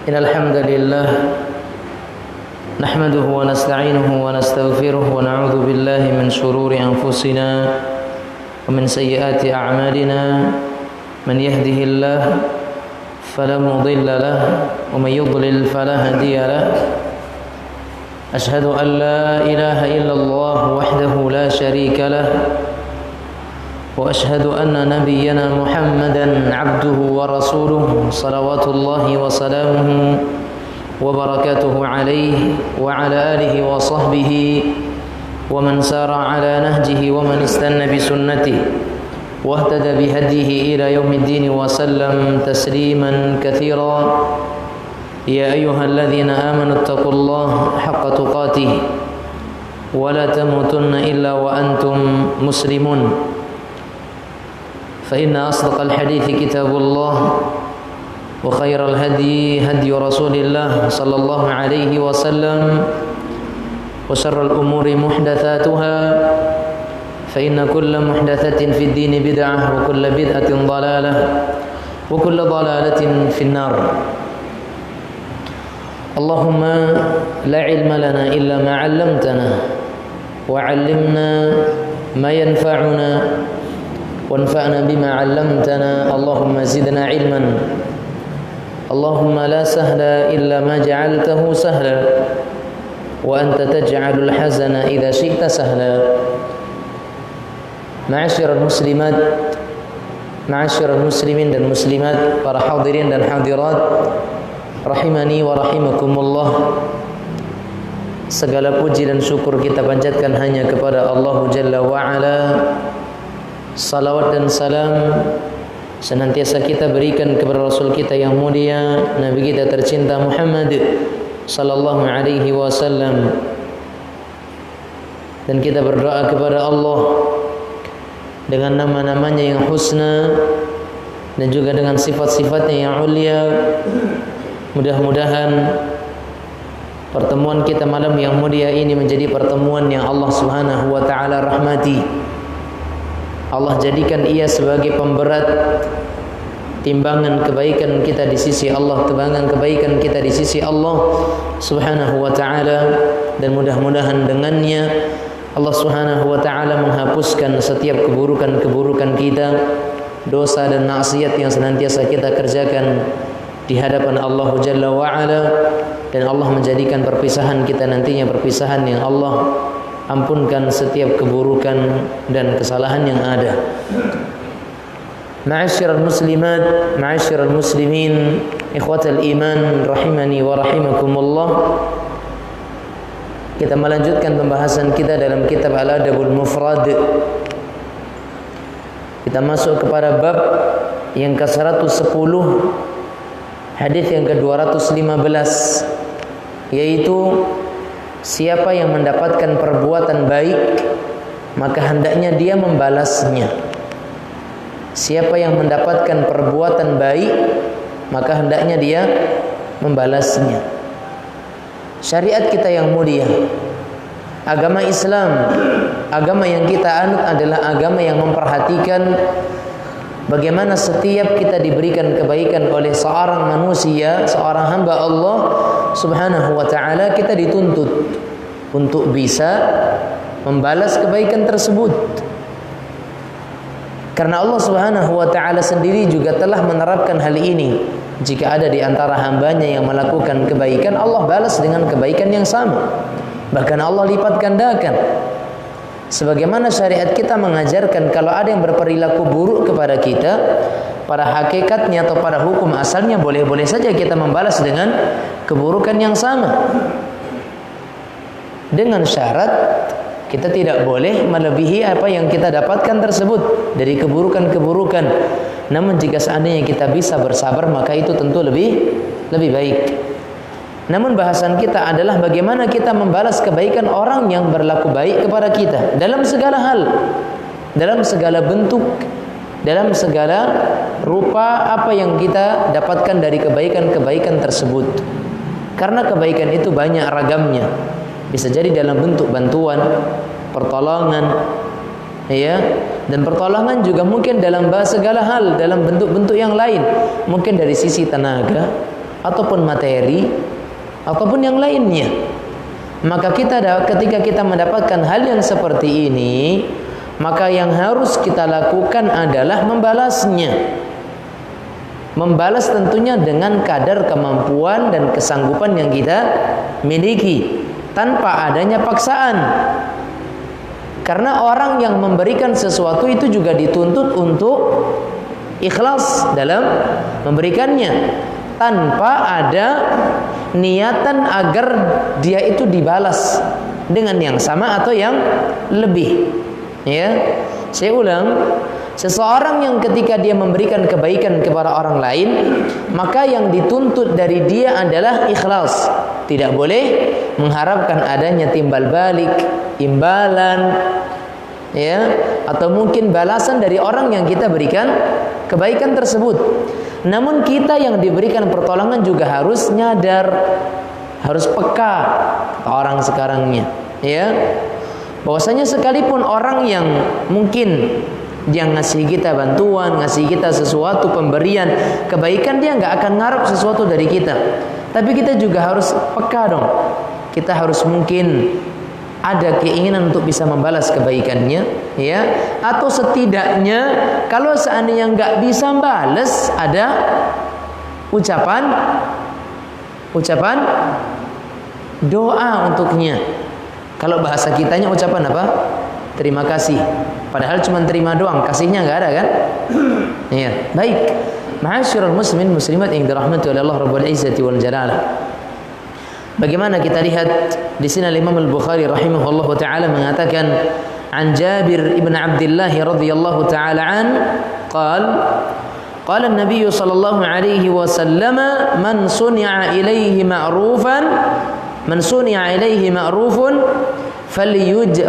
إن الحمد لله نحمده ونستعينه ونستغفره ونعوذ بالله من شرور أنفسنا ومن سيئات أعمالنا من يهده الله فلا مضل له ومن يضلل فلا هادي له أشهد أن لا إله إلا الله وحده لا شريك له وأشهد أن نبينا محمدا عبده ورسوله صلوات الله وسلامه وبركاته عليه وعلى آله وصحبه ومن سار على نهجه ومن استنى بسنته واهتدى بهديه إلى يوم الدين وسلم تسليما كثيرا يا أيها الذين آمنوا اتقوا الله حق تقاته ولا تموتن إلا وأنتم مسلمون فإن أصدق الحديث كتاب الله وخير الهدي هدي رسول الله صلى الله عليه وسلم وشر الأمور محدثاتها فإن كل محدثة في الدين بدعة وكل بدعة ضلالة وكل ضلالة في النار اللهم لا علم لنا إلا ما علمتنا وعلمنا ما ينفعنا وانفعنا بما علمتنا اللهم زدنا علما اللهم لا سهل إلا ما جعلته سهلا وأنت تجعل الحزن إذا شئت سهلا معاشر المسلمات معاشر المسلمين dan muslimat, para hadirin dan hadirat rahimani wa rahimakumullah. Segala puji dan syukur kita panjatkan hanya kepada Allah Jalla wa Ala. Salawat dan salam senantiasa kita berikan kepada Rasul kita yang mulia, Nabi kita tercinta Muhammad sallallahu alaihi wasallam. Dan kita berdoa kepada Allah dengan nama-namanya yang husna dan juga dengan sifat-sifatnya yang ulia. Mudah-mudahan pertemuan kita malam yang mulia ini menjadi pertemuan yang Allah Subhanahu wa taala rahmati. Allah jadikan ia sebagai pemberat timbangan kebaikan kita di sisi Allah, timbangan kebaikan kita di sisi Allah Subhanahu wa taala, dan mudah-mudahan dengannya Allah Subhanahu wa taala menghapuskan setiap keburukan-keburukan kita, dosa dan maksiat yang senantiasa kita kerjakan di hadapan Allah Jalla wa Ala, dan Allah menjadikan perpisahan kita nantinya perpisahan yang Allah ampunkan setiap keburukan dan kesalahan yang ada. Ma'asyiral muslimat, ma'asyiral muslimin, ikhwatal iman rahimani wa rahimakumullah. Kita melanjutkan pembahasan kita dalam kitab Al-Adabul Mufrad. Kita masuk kepada bab yang ke-110, hadis yang ke-215, yaitu siapa yang mendapatkan perbuatan baik maka hendaknya dia membalasnya. Siapa yang mendapatkan perbuatan baik maka hendaknya dia membalasnya. Syariat kita yang mulia, agama Islam, agama yang kita anut adalah agama yang memperhatikan bagaimana setiap kita diberikan kebaikan oleh seorang manusia, seorang hamba Allah Subhanahu wa ta'ala, kita dituntut untuk bisa membalas kebaikan tersebut. Karena Allah Subhanahu wa ta'ala sendiri juga telah menerapkan hal ini. Jika ada di antara hambanya yang melakukan kebaikan, Allah balas dengan kebaikan yang sama. Bahkan Allah lipat gandakan. Sebagaimana syariat kita mengajarkan kalau ada yang berperilaku buruk kepada kita, pada hakikatnya atau pada hukum asalnya boleh-boleh saja kita membalas dengan keburukan yang sama. Dengan syarat kita tidak boleh melebihi apa yang kita dapatkan tersebut dari keburukan-keburukan. Namun jika seandainya kita bisa bersabar maka itu tentu lebih baik. Namun bahasan kita adalah bagaimana kita membalas kebaikan orang yang berlaku baik kepada kita dalam segala hal, dalam segala bentuk, dalam segala rupa apa yang kita dapatkan dari kebaikan-kebaikan tersebut. Karena kebaikan itu banyak ragamnya. Bisa jadi dalam bentuk bantuan, pertolongan, ya, dan pertolongan juga mungkin dalam segala hal, dalam bentuk-bentuk yang lain. Mungkin dari sisi tenaga, ataupun materi ataupun yang lainnya. Maka ketika kita mendapatkan hal yang seperti ini, maka yang harus kita lakukan adalah membalasnya. Membalas tentunya dengan kadar kemampuan dan kesanggupan yang kita miliki, tanpa adanya paksaan. Karena orang yang memberikan sesuatu itu juga dituntut untuk ikhlas dalam memberikannya, tanpa ada niatan agar dia itu dibalas dengan yang sama atau yang lebih. Ya, saya ulang, seseorang yang ketika dia memberikan kebaikan kepada orang lain, maka yang dituntut dari dia adalah ikhlas. Tidak boleh mengharapkan adanya timbal balik, imbalan, ya, atau mungkin balasan dari orang yang kita berikan kebaikan tersebut. Namun kita yang diberikan pertolongan juga harus nyadar, harus peka orang sekarangnya, ya, bahwasanya sekalipun orang yang mungkin dia ngasih kita bantuan, ngasih kita sesuatu pemberian kebaikan, dia nggak akan ngarep sesuatu dari kita. Tapi kita juga harus peka dong. Kita harus mungkin ada keinginan untuk bisa membalas kebaikannya, ya, atau setidaknya kalau seandainya nggak bisa balas, ada ucapan doa untuknya. Kalau bahasa kitanya ucapan apa? Terima kasih. Padahal cuma terima doang, kasihnya nggak ada kan? Ya, baik. Ma'asyiral muslimin muslimat yang dirahmati oleh Allah Rabbul Izzati wal Jalalah. Bagaimana kita lihat di sini Imam Al-Bukhari rahimahullahu taala mengatakan an Jabir ibn Abdullah radhiyallahu taala an qala an-nabiy sallallahu alaihi wasallam man suni'a ilaihi ma'rufun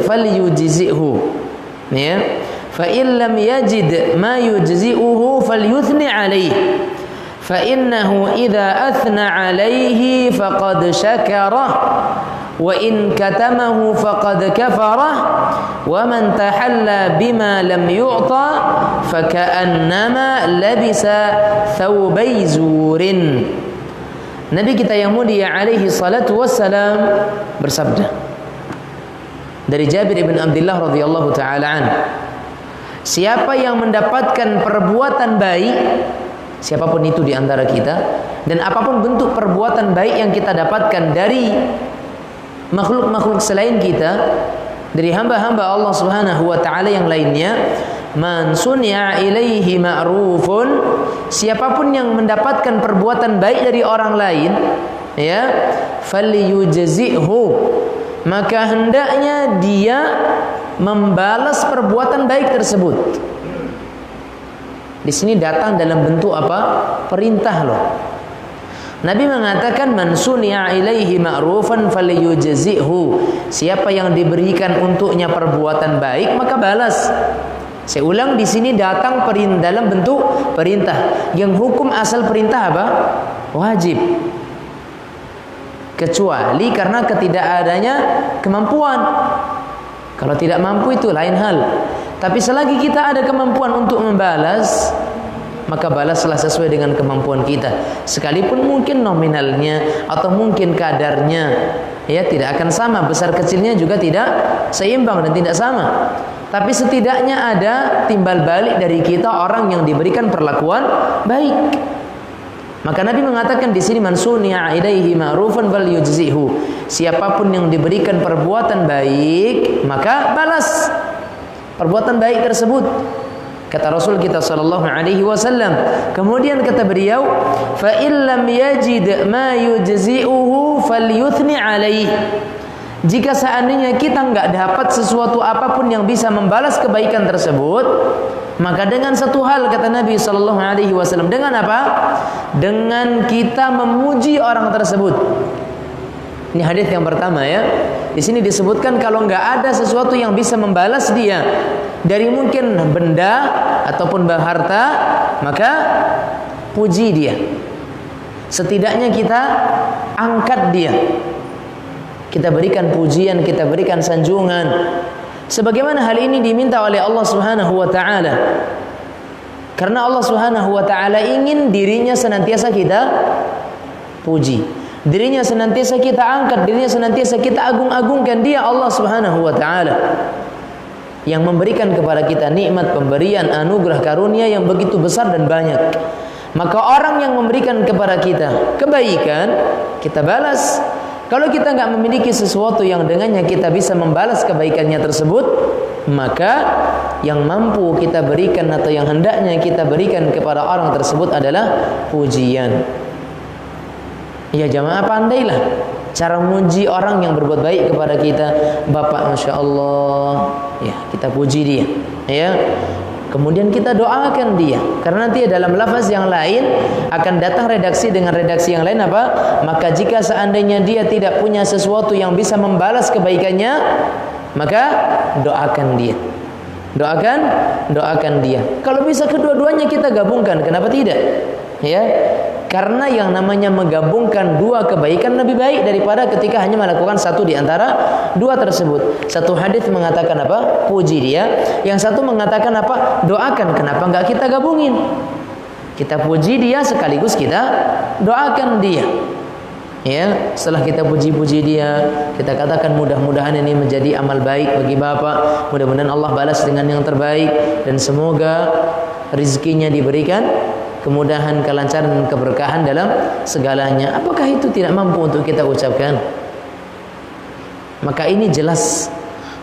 falyujzihu, ya, fa in lam yajid ma yujzi'uhu falyuthni alaihi فإنه إذا أثنى عليه فقد شكره وإن كتمه فقد كفره ومن تحلى بما لم يعطى فكأنما لبس ثوبي زور. Nabi kita yang mulia alaihi salatu wassalam bersabda dari Jabir ibn Abdullah radhiyallahu taala an, siapa yang mendapatkan perbuatan baik, siapapun itu di antara kita, dan apapun bentuk perbuatan baik yang kita dapatkan dari makhluk-makhluk selain kita, dari hamba-hamba Allah Subhanahu wa taala yang lainnya, man suni'a ilaihi ma'rufun, siapapun yang mendapatkan perbuatan baik dari orang lain, ya, falyujzihu, maka hendaknya dia membalas perbuatan baik tersebut. Di sini datang dalam bentuk apa? Perintah loh. Nabi mengatakan man suni'a ilaihi ma'rufan falyujzihu. Siapa yang diberikan untuknya perbuatan baik maka balas. Saya ulang, di sini datang dalam bentuk perintah. Yang hukum asal perintah apa? Wajib. Kecuali karena ketidakadanya kemampuan. Kalau tidak mampu itu lain hal. Tapi selagi kita ada kemampuan untuk membalas, maka balaslah sesuai dengan kemampuan kita. Sekalipun mungkin nominalnya atau mungkin kadarnya, ya, tidak akan sama, besar kecilnya juga tidak seimbang dan tidak sama. Tapi setidaknya ada timbal balik dari kita orang yang diberikan perlakuan baik. Maka Nabi mengatakan di sini man suni'a ilaihi ma'rufan falyujzihu. Siapapun yang diberikan perbuatan baik, maka balas perbuatan baik tersebut, kata Rasul kita sallallahu alaihi wasallam. Kemudian kata beliau, fa illam yajid ma yujzi'uhu falyuthni alaihi. Jika seandainya kita enggak dapat sesuatu apapun yang bisa membalas kebaikan tersebut, maka dengan satu hal, kata Nabi sallallahu alaihi wasallam, dengan apa? Dengan kita memuji orang tersebut. Ini hadis yang pertama, ya. Di sini disebutkan kalau nggak ada sesuatu yang bisa membalas dia dari mungkin benda ataupun harta, maka puji dia. Setidaknya kita angkat dia. Kita berikan pujian, kita berikan sanjungan. Sebagaimana hal ini diminta oleh Allah Subhanahu wa taala. Karena Allah Subhanahu wa taala ingin dirinya senantiasa kita puji. Dirinya senantiasa kita angkat, dirinya senantiasa kita agung-agungkan. Dia Allah Subhanahu wa taala yang memberikan kepada kita nikmat, pemberian, anugerah, karunia yang begitu besar dan banyak. Maka orang yang memberikan kepada kita kebaikan, kita balas. Kalau kita nggak memiliki sesuatu yang dengannya kita bisa membalas kebaikannya tersebut, maka yang mampu kita berikan atau yang hendaknya kita berikan kepada orang tersebut adalah pujian. Ya jamaah, pandailah cara memuji orang yang berbuat baik kepada kita. Bapak Masya Allah, ya kita puji dia, ya. Kemudian kita doakan dia, karena nanti dalam lafaz yang lain akan datang redaksi dengan redaksi yang lain apa? Maka jika seandainya dia tidak punya sesuatu yang bisa membalas kebaikannya, maka doakan dia. Doakan dia. Kalau bisa kedua-duanya kita gabungkan, kenapa tidak? Ya. Karena yang namanya menggabungkan dua kebaikan lebih baik daripada ketika hanya melakukan satu di antara dua tersebut. Satu hadis mengatakan apa? Puji dia. Yang satu mengatakan apa? Doakan. Kenapa enggak kita gabungin? Kita puji dia sekaligus kita doakan dia. Ya, setelah kita puji-puji dia, kita katakan mudah-mudahan ini menjadi amal baik bagi Bapak. Mudah-mudahan Allah balas dengan yang terbaik dan semoga rezekinya diberikan kemudahan, kelancaran, dan keberkahan dalam segalanya. Apakah itu tidak mampu untuk kita ucapkan? Maka ini jelas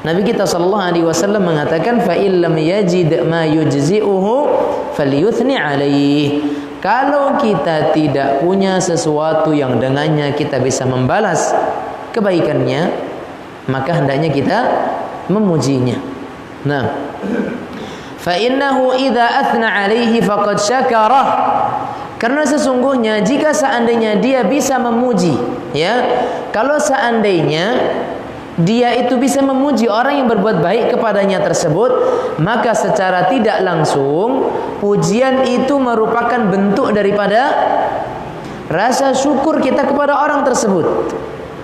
Nabi kita sallallahu alaihi wasallam mengatakan, fa illam yajid ma yujzi'uhu falyuthni alaihi. Kalau kita tidak punya sesuatu yang dengannya kita bisa membalas kebaikannya, maka hendaknya kita memujinya. Nah, fa innahu idza athna alaihi faqad syakarah. Karena sesungguhnya jika seandainya dia bisa memuji, ya, kalau seandainya dia itu bisa memuji orang yang berbuat baik kepadanya tersebut, maka secara tidak langsung pujian itu merupakan bentuk daripada rasa syukur kita kepada orang tersebut.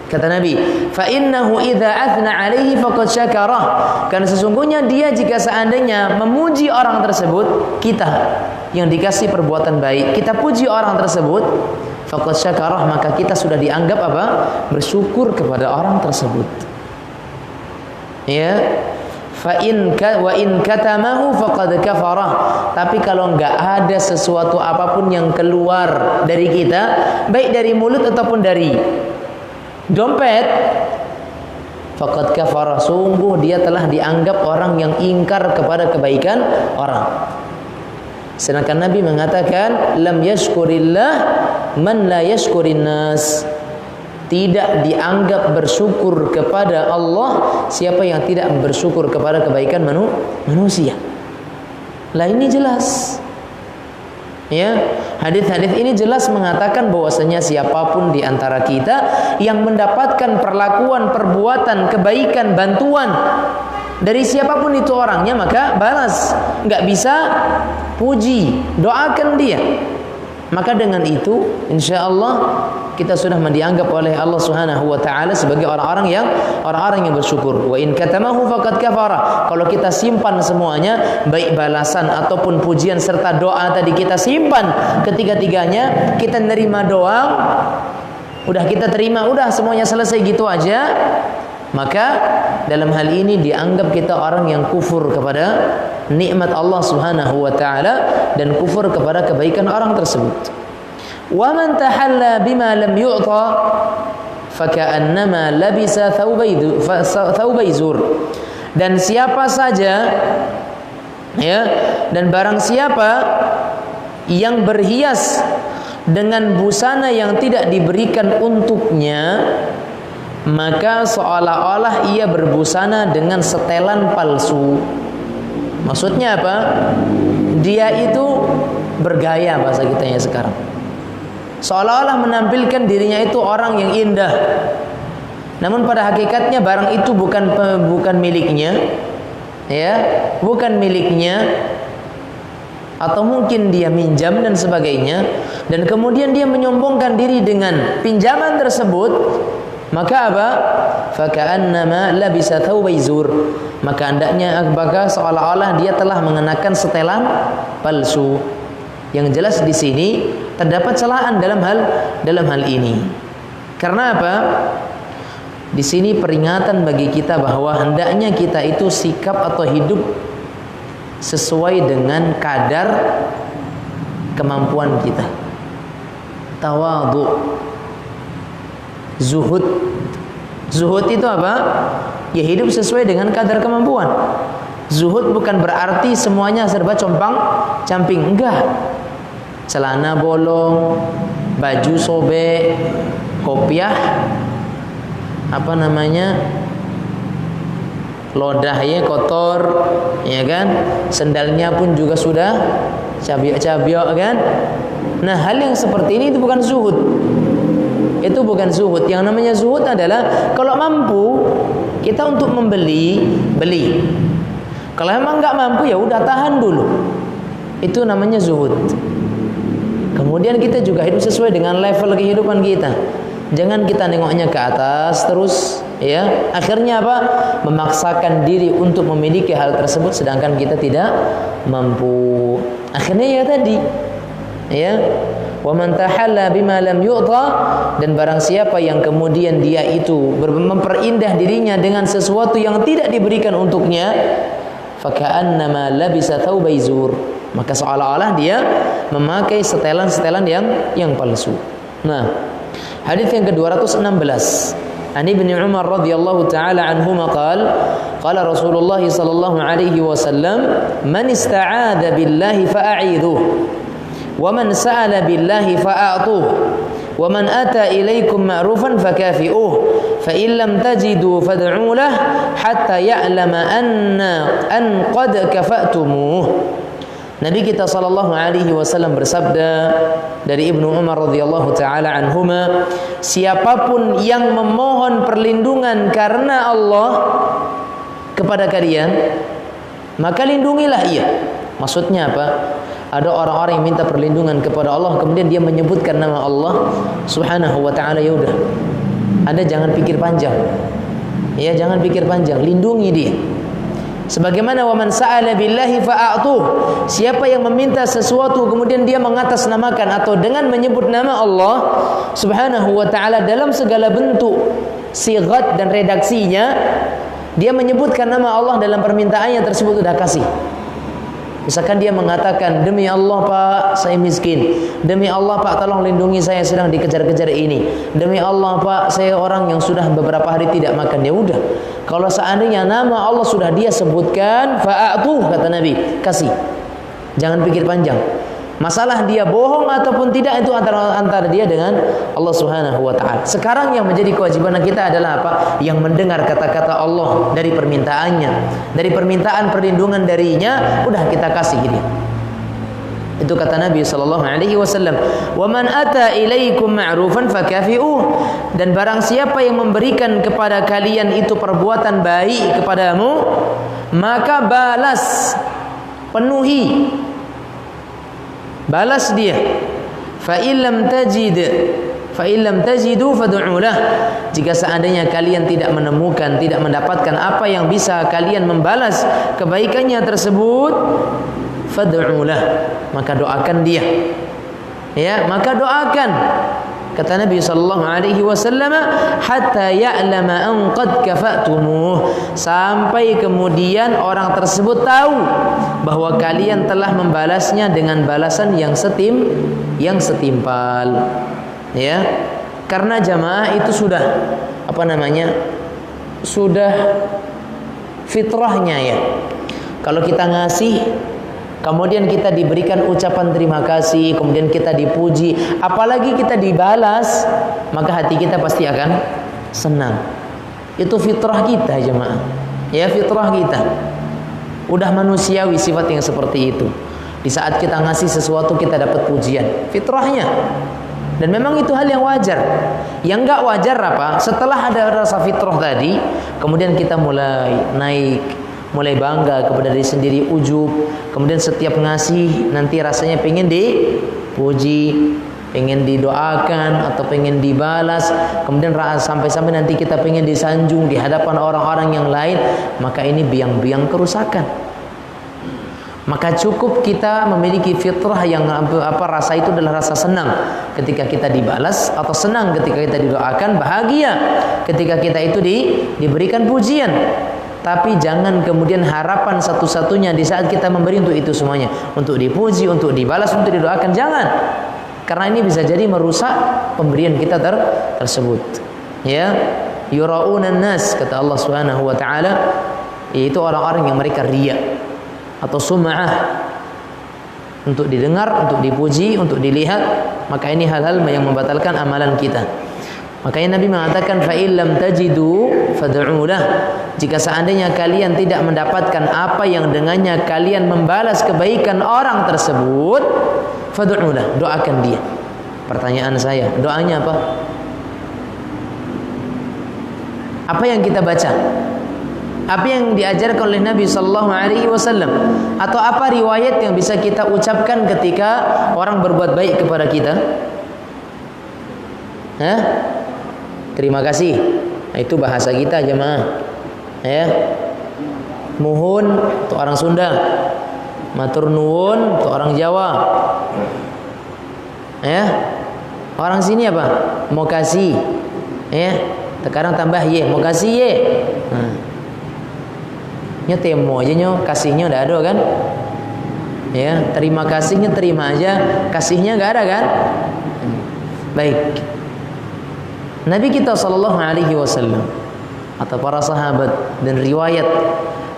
Kata Nabi, fa innahu idza athna alaihi faqad syakarah. Karena sesungguhnya dia jika seandainya memuji orang tersebut, kita yang dikasih perbuatan baik, kita puji orang tersebut, faqad syakarah, maka kita sudah dianggap apa? Bersyukur kepada orang tersebut. Ya. Fa in wa in katamahu faqad kafarah. Tapi kalau enggak ada sesuatu apapun yang keluar dari kita, baik dari mulut ataupun dari dompet, faqad kafara, sungguh dia telah dianggap orang yang ingkar kepada kebaikan orang. Sedangkan Nabi mengatakan, lam yashkurillah man la yashkurin nas. Tidak dianggap bersyukur kepada Allah siapa yang tidak bersyukur kepada kebaikan manusia. Lah ini jelas. Ya, hadis-hadis ini jelas mengatakan bahwasanya siapapun di antara kita yang mendapatkan perlakuan, perbuatan, kebaikan, bantuan dari siapapun itu orangnya, maka balas. Enggak bisa puji, doakan dia. Maka dengan itu insyaallah kita sudah dianggap oleh Allah Subhanahu wa taala sebagai orang-orang yang bersyukur. Wa in katamahu faqad kafara. Kalau kita simpan semuanya, baik balasan ataupun pujian serta doa tadi kita simpan ketiga-tiganya, kita nerima doang, udah kita terima, udah semuanya selesai gitu aja, maka dalam hal ini dianggap kita orang yang kufur kepada nikmat Allah Subhanahu wa taala dan kufur kepada kebaikan orang tersebut. Wa man tahalla bima lam yu'ta faka'annama labisa thawbai zur. Dan siapa saja, ya, dan barang siapa yang berhias dengan busana yang tidak diberikan untuknya, maka seolah-olah ia berbusana dengan setelan palsu. Maksudnya apa? Dia itu bergaya, bahasa kitanya sekarang. Seolah-olah menampilkan dirinya itu orang yang indah. Namun pada hakikatnya barang itu bukan miliknya. Ya, bukan miliknya. Atau mungkin dia minjam dan sebagainya. Dan kemudian dia menyombongkan diri dengan pinjaman tersebut. Maka apa? Faka'annama labisa thawbai zur. Maka hendaknya apakah seolah-olah dia telah mengenakan setelan palsu. Yang jelas di sini terdapat celaan dalam hal ini. Karena apa? Di sini peringatan bagi kita bahwa hendaknya kita itu sikap atau hidup sesuai dengan kadar kemampuan kita. Tawadhu, zuhud. Zuhud itu apa? Ya hidup sesuai dengan kadar kemampuan. Zuhud bukan berarti semuanya serba compang-camping, enggak. Celana bolong, baju sobek, kopiah lodahnya kotor, ya kan? Sendalnya pun juga sudah cabiok kan? Nah, hal yang seperti ini itu bukan zuhud. Itu bukan zuhud. Yang namanya zuhud adalah kalau mampu kita untuk membeli, beli. Kalau emang nggak mampu ya udah tahan dulu. Itu namanya zuhud. Kemudian kita juga hidup sesuai dengan level kehidupan kita. Jangan kita nengoknya ke atas terus, ya. Akhirnya apa? Memaksakan diri untuk memiliki hal tersebut sedangkan kita tidak mampu. Akhirnya ya tadi, ya. Wa man tahalla bima lam yu'ta, dan barang siapa yang kemudian dia itu memperindah dirinya dengan sesuatu yang tidak diberikan untuknya, faka'annama labisa thawbai zur, maka seolah-olah dia memakai setelan-setelan yang palsu. Nah, hadis yang ke-216, An Ibnu Umar radhiyallahu taala anhuma qala Rasulullah sallallahu alaihi wasallam, man ista'adha billahi fa'idhuh wa man sa'ala billahi fa'atuh wa man ata ilaikum ma'rufan fakafi'uh fa in lam tajidu fad'u lah hatta ya'lama an qad kafa'tumuh. Nabi kita sallallahu alaihi wasallam bersabda dari Ibnu Umar radhiyallahu taala anhuma, siapapun yang memohon perlindungan karena Allah kepada kalian, maka lindungilah ia. Maksudnya apa? Ada orang-orang yang minta perlindungan kepada Allah kemudian dia menyebutkan nama Allah Subhanahu wa taala, ya udah. Anda jangan pikir panjang. Ya, jangan pikir panjang, lindungi dia. Sebagaimana waman sa'ala billahi fa'atuh, siapa yang meminta sesuatu kemudian dia mengatasnamakan atau dengan menyebut nama Allah Subhanahu wa taala dalam segala bentuk sighat dan redaksinya, dia menyebutkan nama Allah dalam permintaannya tersebut, sudah kasih. Misalkan dia mengatakan, demi Allah Pak saya miskin, demi Allah Pak tolong lindungi saya sedang dikejar-kejar ini, demi Allah Pak saya orang yang sudah beberapa hari tidak makan. Ya udah, kalau seandainya nama Allah sudah dia sebutkan, fa'atuh kata Nabi, kasih. Jangan pikir panjang. Masalah dia bohong ataupun tidak itu antara dia dengan Allah Subhanahu wa taala. Sekarang yang menjadi kewajiban kita adalah apa? Yang mendengar kata-kata Allah dari permintaannya, dari permintaan perlindungan darinya, udah kita kasih dia. Itu kata Nabi sallallahu alaihi wasallam, "Wa man ata ilaikum ma'rufan fakafi'uh." Dan barang siapa yang memberikan kepada kalian itu perbuatan baik kepadamu, maka balas, penuhi, balas dia. Fa illam tajidu fad'u lah. Jika seandainya kalian tidak menemukan, tidak mendapatkan apa yang bisa kalian membalas kebaikannya tersebut, fad'u lah, maka doakan dia. Ya, maka doakan. Kata Nabi sallallahu alaihi wasallam, hatta ya'lama an qad kafa'tumuh, sampai kemudian orang tersebut tahu bahwa kalian telah membalasnya dengan balasan yang setimpal. Ya. Karena jamaah itu sudah sudah fitrahnya ya. Kalau kita ngasih kemudian kita diberikan ucapan terima kasih, kemudian kita dipuji, apalagi kita dibalas, maka hati kita pasti akan senang. Itu fitrah kita jemaah. Ya, fitrah kita. Udah manusiawi sifat yang seperti itu. Di saat kita ngasih sesuatu kita dapat pujian, fitrahnya. Dan memang itu hal yang wajar. Yang enggak wajar apa? Setelah ada rasa fitrah tadi, kemudian kita mulai naik, mulai bangga kepada diri sendiri, ujub, kemudian setiap ngasih nanti rasanya pengen dipuji, pengen didoakan atau pengen dibalas, kemudian sampai-sampai nanti kita pengen disanjung di hadapan orang-orang yang lain, maka ini biang-biang kerusakan. Maka cukup kita memiliki fitrah yang rasa itu adalah rasa senang ketika kita dibalas, atau senang ketika kita didoakan, bahagia ketika kita itu diberikan pujian. Tapi jangan kemudian harapan satu-satunya di saat kita memberi untuk itu semuanya, untuk dipuji, untuk dibalas, untuk didoakan. Jangan, karena ini bisa jadi merusak pemberian kita tersebut. Ya, yura'unan nas, kata Allah Subhanahu wa taala, yaitu orang-orang yang mereka riya atau sum'ah, untuk didengar, untuk dipuji, untuk dilihat. Maka ini hal-hal yang membatalkan amalan kita. Makanya Nabi mengatakan, fa illam tajidu fad'u lah. Jika seandainya kalian tidak mendapatkan apa yang dengannya kalian membalas kebaikan orang tersebut, fad'u lah, doakan dia. Pertanyaan saya, doanya apa? Apa yang kita baca? Apa yang diajarkan oleh Nabi sallallahu alaihi wasallam? Atau apa riwayat yang bisa kita ucapkan ketika orang berbuat baik kepada kita? Hah? Terima kasih. Nah, itu bahasa kita jemaah. Ya. Muhun untuk orang Sunda. Matur nuwun untuk orang Jawa. Ya. Orang sini apa? Mau kasih. Ya. Sekarang tambah ye, mau kasih ye. Nya temo aja nyo, kasihnya udah ada kan? Ya, terima kasihnya terima aja, kasihnya enggak ada kan? Baik. Nabi kita sallallahu alaihi wasallam atau para sahabat dan riwayat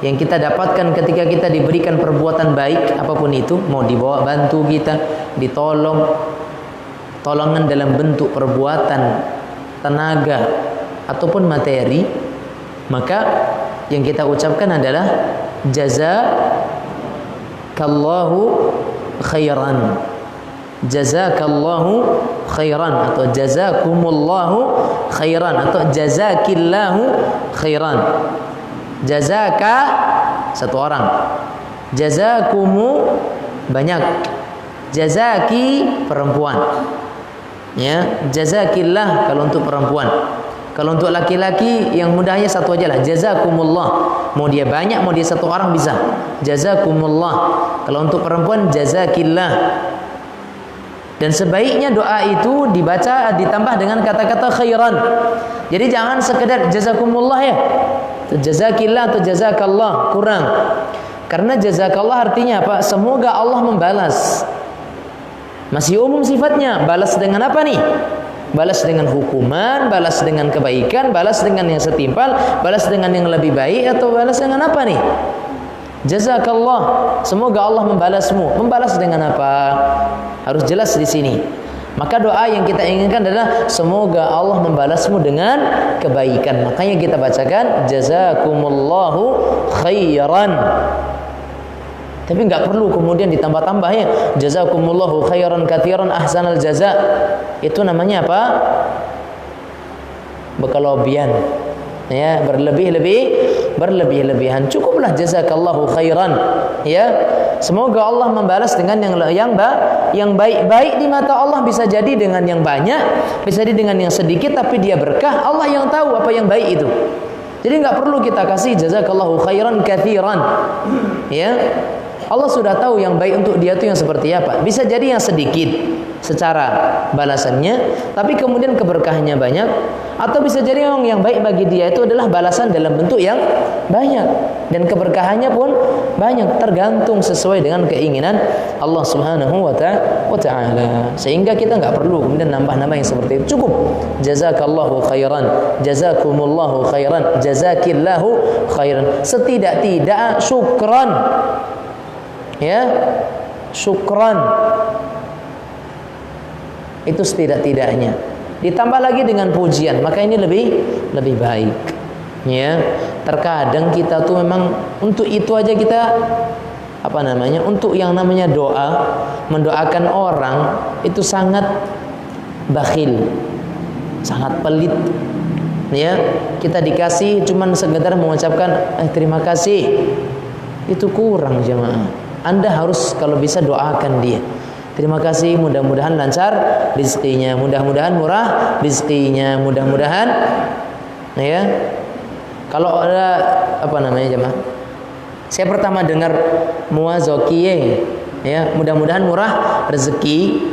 yang kita dapatkan ketika kita diberikan perbuatan baik apapun itu, mau dibawa bantu kita, ditolong, tolongan dalam bentuk perbuatan, tenaga ataupun materi, maka yang kita ucapkan adalah jazakallahu khairan, jazakallahu khairan, atau jazakumullahu khairan, atau jazakillahu khairan. Jazaka satu orang, jazakumu banyak, jazaki perempuan. Ya, jazakillah kalau untuk perempuan. Kalau untuk laki-laki yang mudahnya satu aja lah, jazakumullah. Mau dia banyak, mau dia satu orang bisa, jazakumullah. Kalau untuk perempuan, jazakillah. Dan sebaiknya doa itu dibaca ditambah dengan kata-kata khairan. Jadi jangan sekedar jazakumullah ya, jazakillah atau jazakallah, kurang. Karena jazakallah artinya apa? Semoga Allah membalas. Masih umum sifatnya. Balas dengan apa nih? Balas dengan hukuman, balas dengan kebaikan, balas dengan yang setimpal, balas dengan yang lebih baik, atau balas dengan apa nih? Jazakallah, semoga Allah membalasmu. Membalas dengan apa? Harus jelas di sini. Maka doa yang kita inginkan adalah semoga Allah membalasmu dengan kebaikan. Makanya kita bacakan jazakumullahu khairan. Tapi enggak perlu kemudian ditambah-tambah ya. Jazakumullahu khairan katsiran ahsanal jaza. Itu namanya apa? Berkelebihan. Ya, berlebih-lebihan. Cukuplah jazakallahu khairan. Ya. Semoga Allah membalas dengan yang baik-baik di mata Allah, bisa jadi dengan yang banyak, bisa jadi dengan yang sedikit, tapi dia berkah. Allah yang tahu apa yang baik itu. Jadi enggak perlu kita kasih jazakallahu khairan katsiran. Ya. Allah sudah tahu yang baik untuk dia itu yang seperti apa. Bisa jadi yang sedikit secara balasannya, tapi kemudian keberkahannya banyak. Atau bisa jadi yang baik bagi dia itu adalah balasan dalam bentuk yang banyak, dan keberkahannya pun banyak, tergantung sesuai dengan keinginan Allah Subhanahu wa ta'ala. Sehingga kita enggak perlu kemudian nambah-nambah yang seperti itu. Cukup jazakallahu khairan, jazakumullahu khairan, jazakillahu khairan. Setidak-tidak syukran. Ya, syukran itu setidak-tidaknya. Ditambah lagi dengan pujian, maka ini lebih baik. Ya, terkadang kita tuh memang untuk itu aja kita untuk yang namanya doa, mendoakan orang itu sangat bakhil, sangat pelit. Ya, kita dikasih cuman sekedar mengucapkan terima kasih, itu kurang jemaah. Anda harus kalau bisa doakan dia. Terima kasih, mudah-mudahan lancar rezekinya, mudah-mudahan murah rezekinya, mudah-mudahan ya. Kalau ada jemaah, Saya pertama dengar muwazokiye, ya, mudah-mudahan murah rezeki.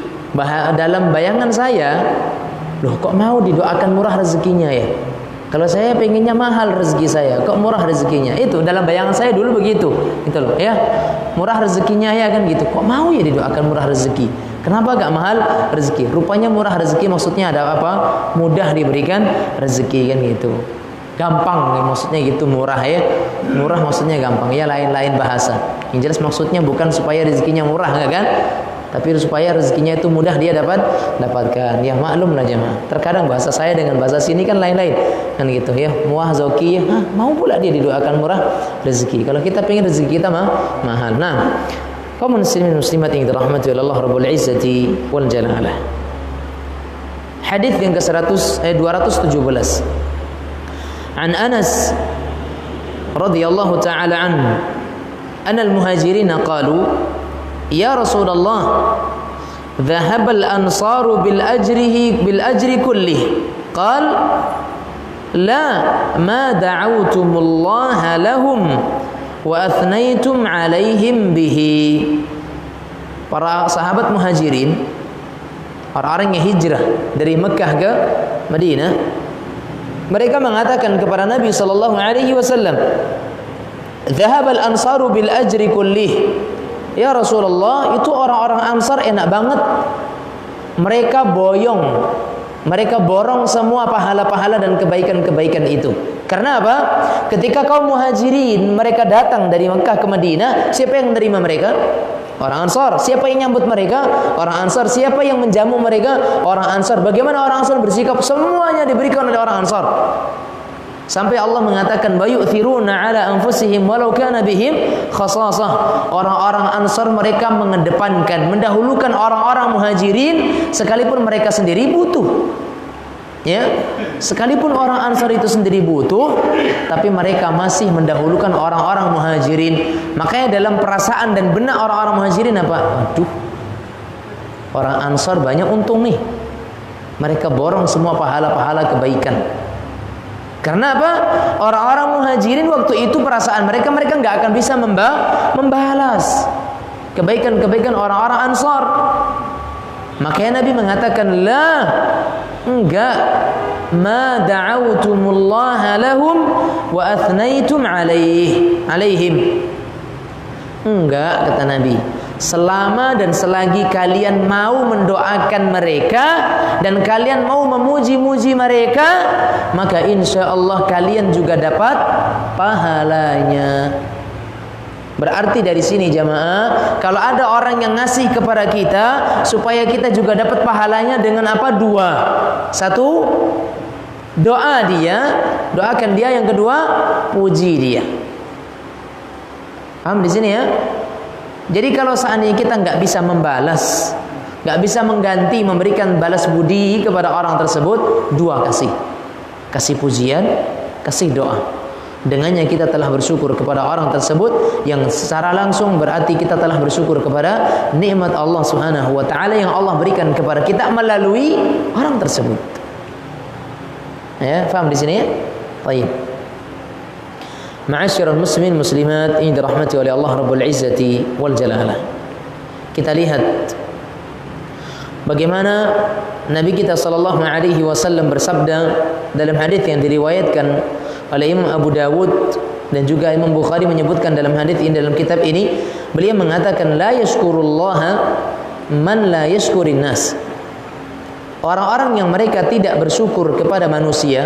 Dalam bayangan saya, loh kok mau didoakan murah rezekinya ya? Kalau saya pengennya mahal rezeki saya, kok murah rezekinya? Itu dalam bayangan saya dulu begitu, gitu loh, ya. Murah rezekinya ya kan gitu. Kok mau ya didoakan murah rezeki? Kenapa gak mahal rezeki? Rupanya murah rezeki maksudnya ada apa? Mudah diberikan rezeki kan gitu. Gampang maksudnya gitu, murah ya. Murah maksudnya gampang. Ya lain-lain bahasa. Yang jelas maksudnya bukan supaya rezekinya murah, enggak kan? Tapi supaya rezekinya itu mudah dia dapatkan. Ya maklum lah jemaah. Terkadang bahasa saya dengan bahasa sini kan lain-lain. Kan gitu ya. Muah zoki, mau pula dia didoakan murah rezeki. Kalau kita pengen rezeki kita mahal. Nah, kaum muslimin muslimat yang dirahmati oleh Allah Rabbul Izzati wal Jalalah. Hadis yang ke-217. An Anas radhiyallahu taala anhu, anna al-muhajirin qalu ya Rasulullah dhahaba al-ansaru bil ajri kullih. Qal la ma da'awtumullaha lahum wa athnaytum alaihim bihi. Para sahabat muhajirin, orang-orang yang hijrah dari Mekah ke Madinah, mereka mengatakan kepada Nabi sallallahu alaihi wasallam, dhahaba al-ansaru bil ajri kullih. Ya Rasulullah, itu orang-orang Ansar enak banget. Mereka mereka borong semua pahala-pahala dan kebaikan-kebaikan itu. Karena apa? Ketika kaum muhajirin mereka datang dari Mekah ke Madinah, siapa yang menerima mereka? Orang Ansar. Siapa yang nyambut mereka? Orang Ansar. Siapa yang menjamu mereka? Orang Ansar. Bagaimana orang Ansar bersikap? Semuanya diberikan oleh orang Ansar. Sampai Allah mengatakan bayu'thiruna ala anfusihim walau kana bihim khasasah. Orang-orang Ansar mereka mengedepankan, mendahulukan orang-orang muhajirin sekalipun mereka sendiri butuh. Ya, sekalipun orang Ansar itu sendiri butuh, tapi mereka masih mendahulukan orang-orang muhajirin. Makanya dalam perasaan dan benak orang-orang muhajirin apa? Waduh, orang Ansar banyak untung nih. Mereka borong semua pahala-pahala kebaikan. Karena apa? Orang-orang muhajirin waktu itu perasaan mereka nggak akan bisa membalas kebaikan-kebaikan orang-orang Ansar. Makanya Nabi mengatakan la, enggak, ma da'awtumullaha lahum wa athnaytum alaihim. Enggak, kata Nabi, selama dan selagi kalian mau mendoakan mereka dan kalian mau memuji-muji mereka, maka insya Allah kalian juga dapat pahalanya. Berarti dari sini jamaah, kalau ada orang yang ngasih kepada kita supaya kita juga dapat pahalanya dengan apa? Dua. Satu, doa dia, doakan dia. Yang kedua, puji dia. Paham di sini ya? Jadi kalau seandainya kita nggak bisa membalas, nggak bisa mengganti, memberikan balas budi kepada orang tersebut, dua kasih pujian, kasih doa. Dengannya kita telah bersyukur kepada orang tersebut, yang secara langsung berarti kita telah bersyukur kepada nikmat Allah Subhanahu wa taala yang Allah berikan kepada kita melalui orang tersebut. Ya, paham di sini ya? Baik. Ma'asyiral muslimin muslimat yang dirahmati oleh Allah Rabbul Izzati wal Jalalah. Kita lihat bagaimana Nabi kita sallallahu alaihi wasallam bersabda dalam hadis yang diriwayatkan oleh Imam Abu Dawud dan juga Imam Bukhari menyebutkan dalam hadis ini, dalam kitab ini, beliau mengatakan la yashkurullaha man la yashkurin nas. Orang-orang yang mereka tidak bersyukur kepada manusia,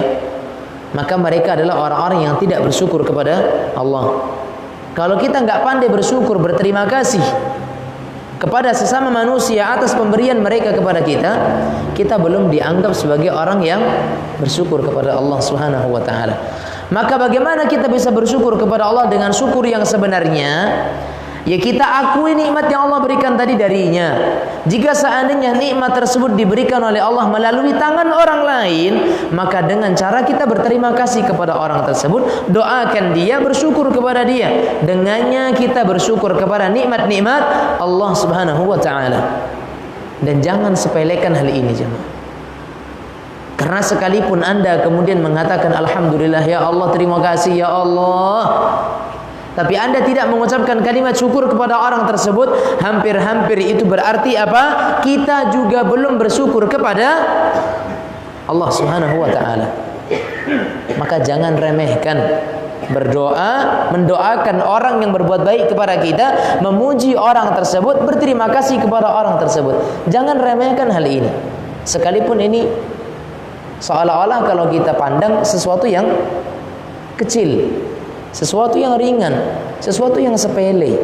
maka mereka adalah orang-orang yang tidak bersyukur kepada Allah. Kalau kita nggak pandai bersyukur, berterima kasih kepada sesama manusia atas pemberian mereka kepada kita, kita belum dianggap sebagai orang yang bersyukur kepada Allah Subhanahu wa taala. Maka bagaimana kita bisa bersyukur kepada Allah dengan syukur yang sebenarnya? Ya kita akui nikmat yang Allah berikan tadi darinya. Jika seandainya nikmat tersebut diberikan oleh Allah melalui tangan orang lain, maka dengan cara kita berterima kasih kepada orang tersebut, doakan dia, bersyukur kepada dia. Dengannya kita bersyukur kepada nikmat-nikmat Allah Subhanahu wa taala. Dan jangan sepelekan hal ini jemaah. Karena sekalipun Anda kemudian mengatakan alhamdulillah ya Allah, terima kasih ya Allah, tapi Anda tidak mengucapkan kalimat syukur kepada orang tersebut, hampir-hampir itu berarti apa? Kita juga belum bersyukur kepada Allah Subhanahu wa taala. Maka jangan remehkan berdoa, mendoakan orang yang berbuat baik kepada kita, memuji orang tersebut, berterima kasih kepada orang tersebut. Jangan remehkan hal ini. Sekalipun ini seolah-olah kalau kita pandang sesuatu yang kecil, sesuatu yang ringan, sesuatu yang sepele,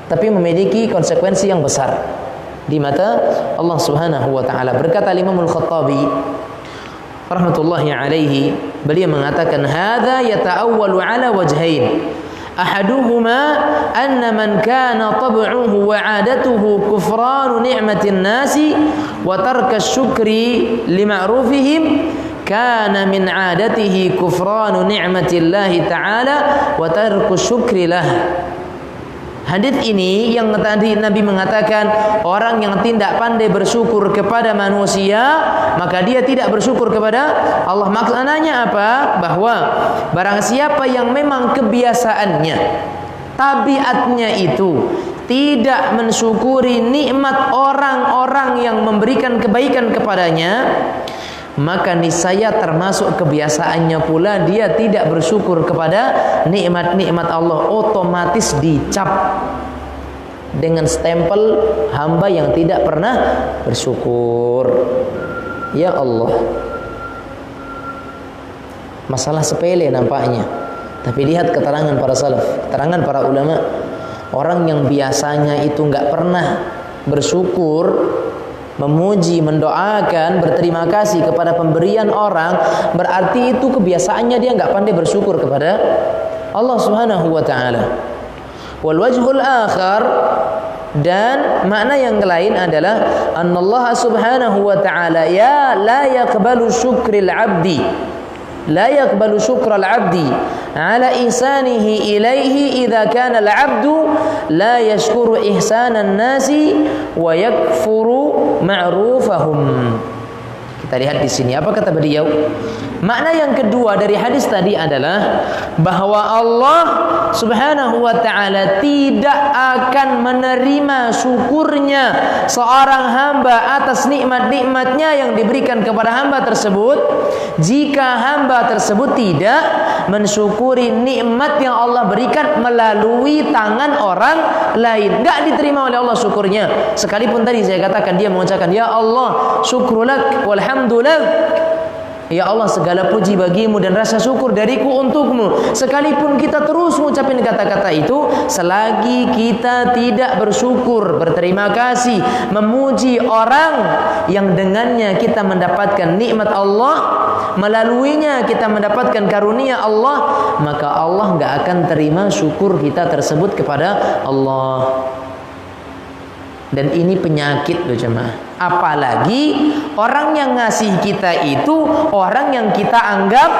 tapi memiliki konsekuensi yang besar di mata Allah Subhanahu wa taala. Berkata Imam Al-Khattabi rahmatullahi alaihi, beliau mengatakan hadza yata'awwalu ala wajhain. Ahaduhuma anna man kana tab'uhu wa 'adatuhu kufranu ni'matin nasi wa tarka syukri lima'rufihim kana min 'adatihi kufranu ni'matillahi ta'ala wa tarku syukri lah. Hadits ini yang tadi Nabi mengatakan orang yang tidak pandai bersyukur kepada manusia, maka dia tidak bersyukur kepada Allah. Maknanya apa? Bahwa barang siapa yang memang kebiasaannya, tabiatnya itu tidak mensyukuri nikmat orang-orang yang memberikan kebaikan kepadanya, maka niscaya termasuk kebiasaannya pula dia tidak bersyukur kepada nikmat-nikmat Allah. Otomatis dicap dengan stempel hamba yang tidak pernah bersyukur. Ya Allah, masalah sepele nampaknya, tapi lihat keterangan para salaf, keterangan para ulama. Orang yang biasanya itu nggak pernah bersyukur, memuji, mendoakan, berterima kasih kepada pemberian orang, berarti itu kebiasaannya dia nggak pandai bersyukur kepada Allah Subhanahu wa taala. Wal wajhul akhar, dan makna yang lain adalah annallaha subhanahu wa ta'ala ya la yaqbalu syukril 'abdi, la yaqbalu syukral 'abdi ala ihsanihi ilaihi idza kana al-'abdu la yashkuru ihsanan nasi wa yakfuru ma'rufahum. Kita lihat di sini apa kata beliau. Makna yang kedua dari hadis tadi adalah bahwa Allah Subhanahu wa ta'ala tidak akan menerima syukurnya seorang hamba atas nikmat-nikmatnya yang diberikan kepada hamba tersebut jika hamba tersebut tidak mensyukuri nikmat yang Allah berikan melalui tangan orang lain. Enggak diterima oleh Allah syukurnya. Sekalipun tadi saya katakan dia mengucapkan ya Allah syukrulak walhamdulillah, ya Allah segala puji bagimu dan rasa syukur dariku untukmu. Sekalipun kita terus mengucapkan kata-kata itu, selagi kita tidak bersyukur, berterima kasih, memuji orang yang dengannya kita mendapatkan nikmat Allah, melaluinya kita mendapatkan karunia Allah, maka Allah nggak akan terima syukur kita tersebut kepada Allah. Dan ini penyakit loh jemaah. Apalagi orang yang ngasih kita itu orang yang kita anggap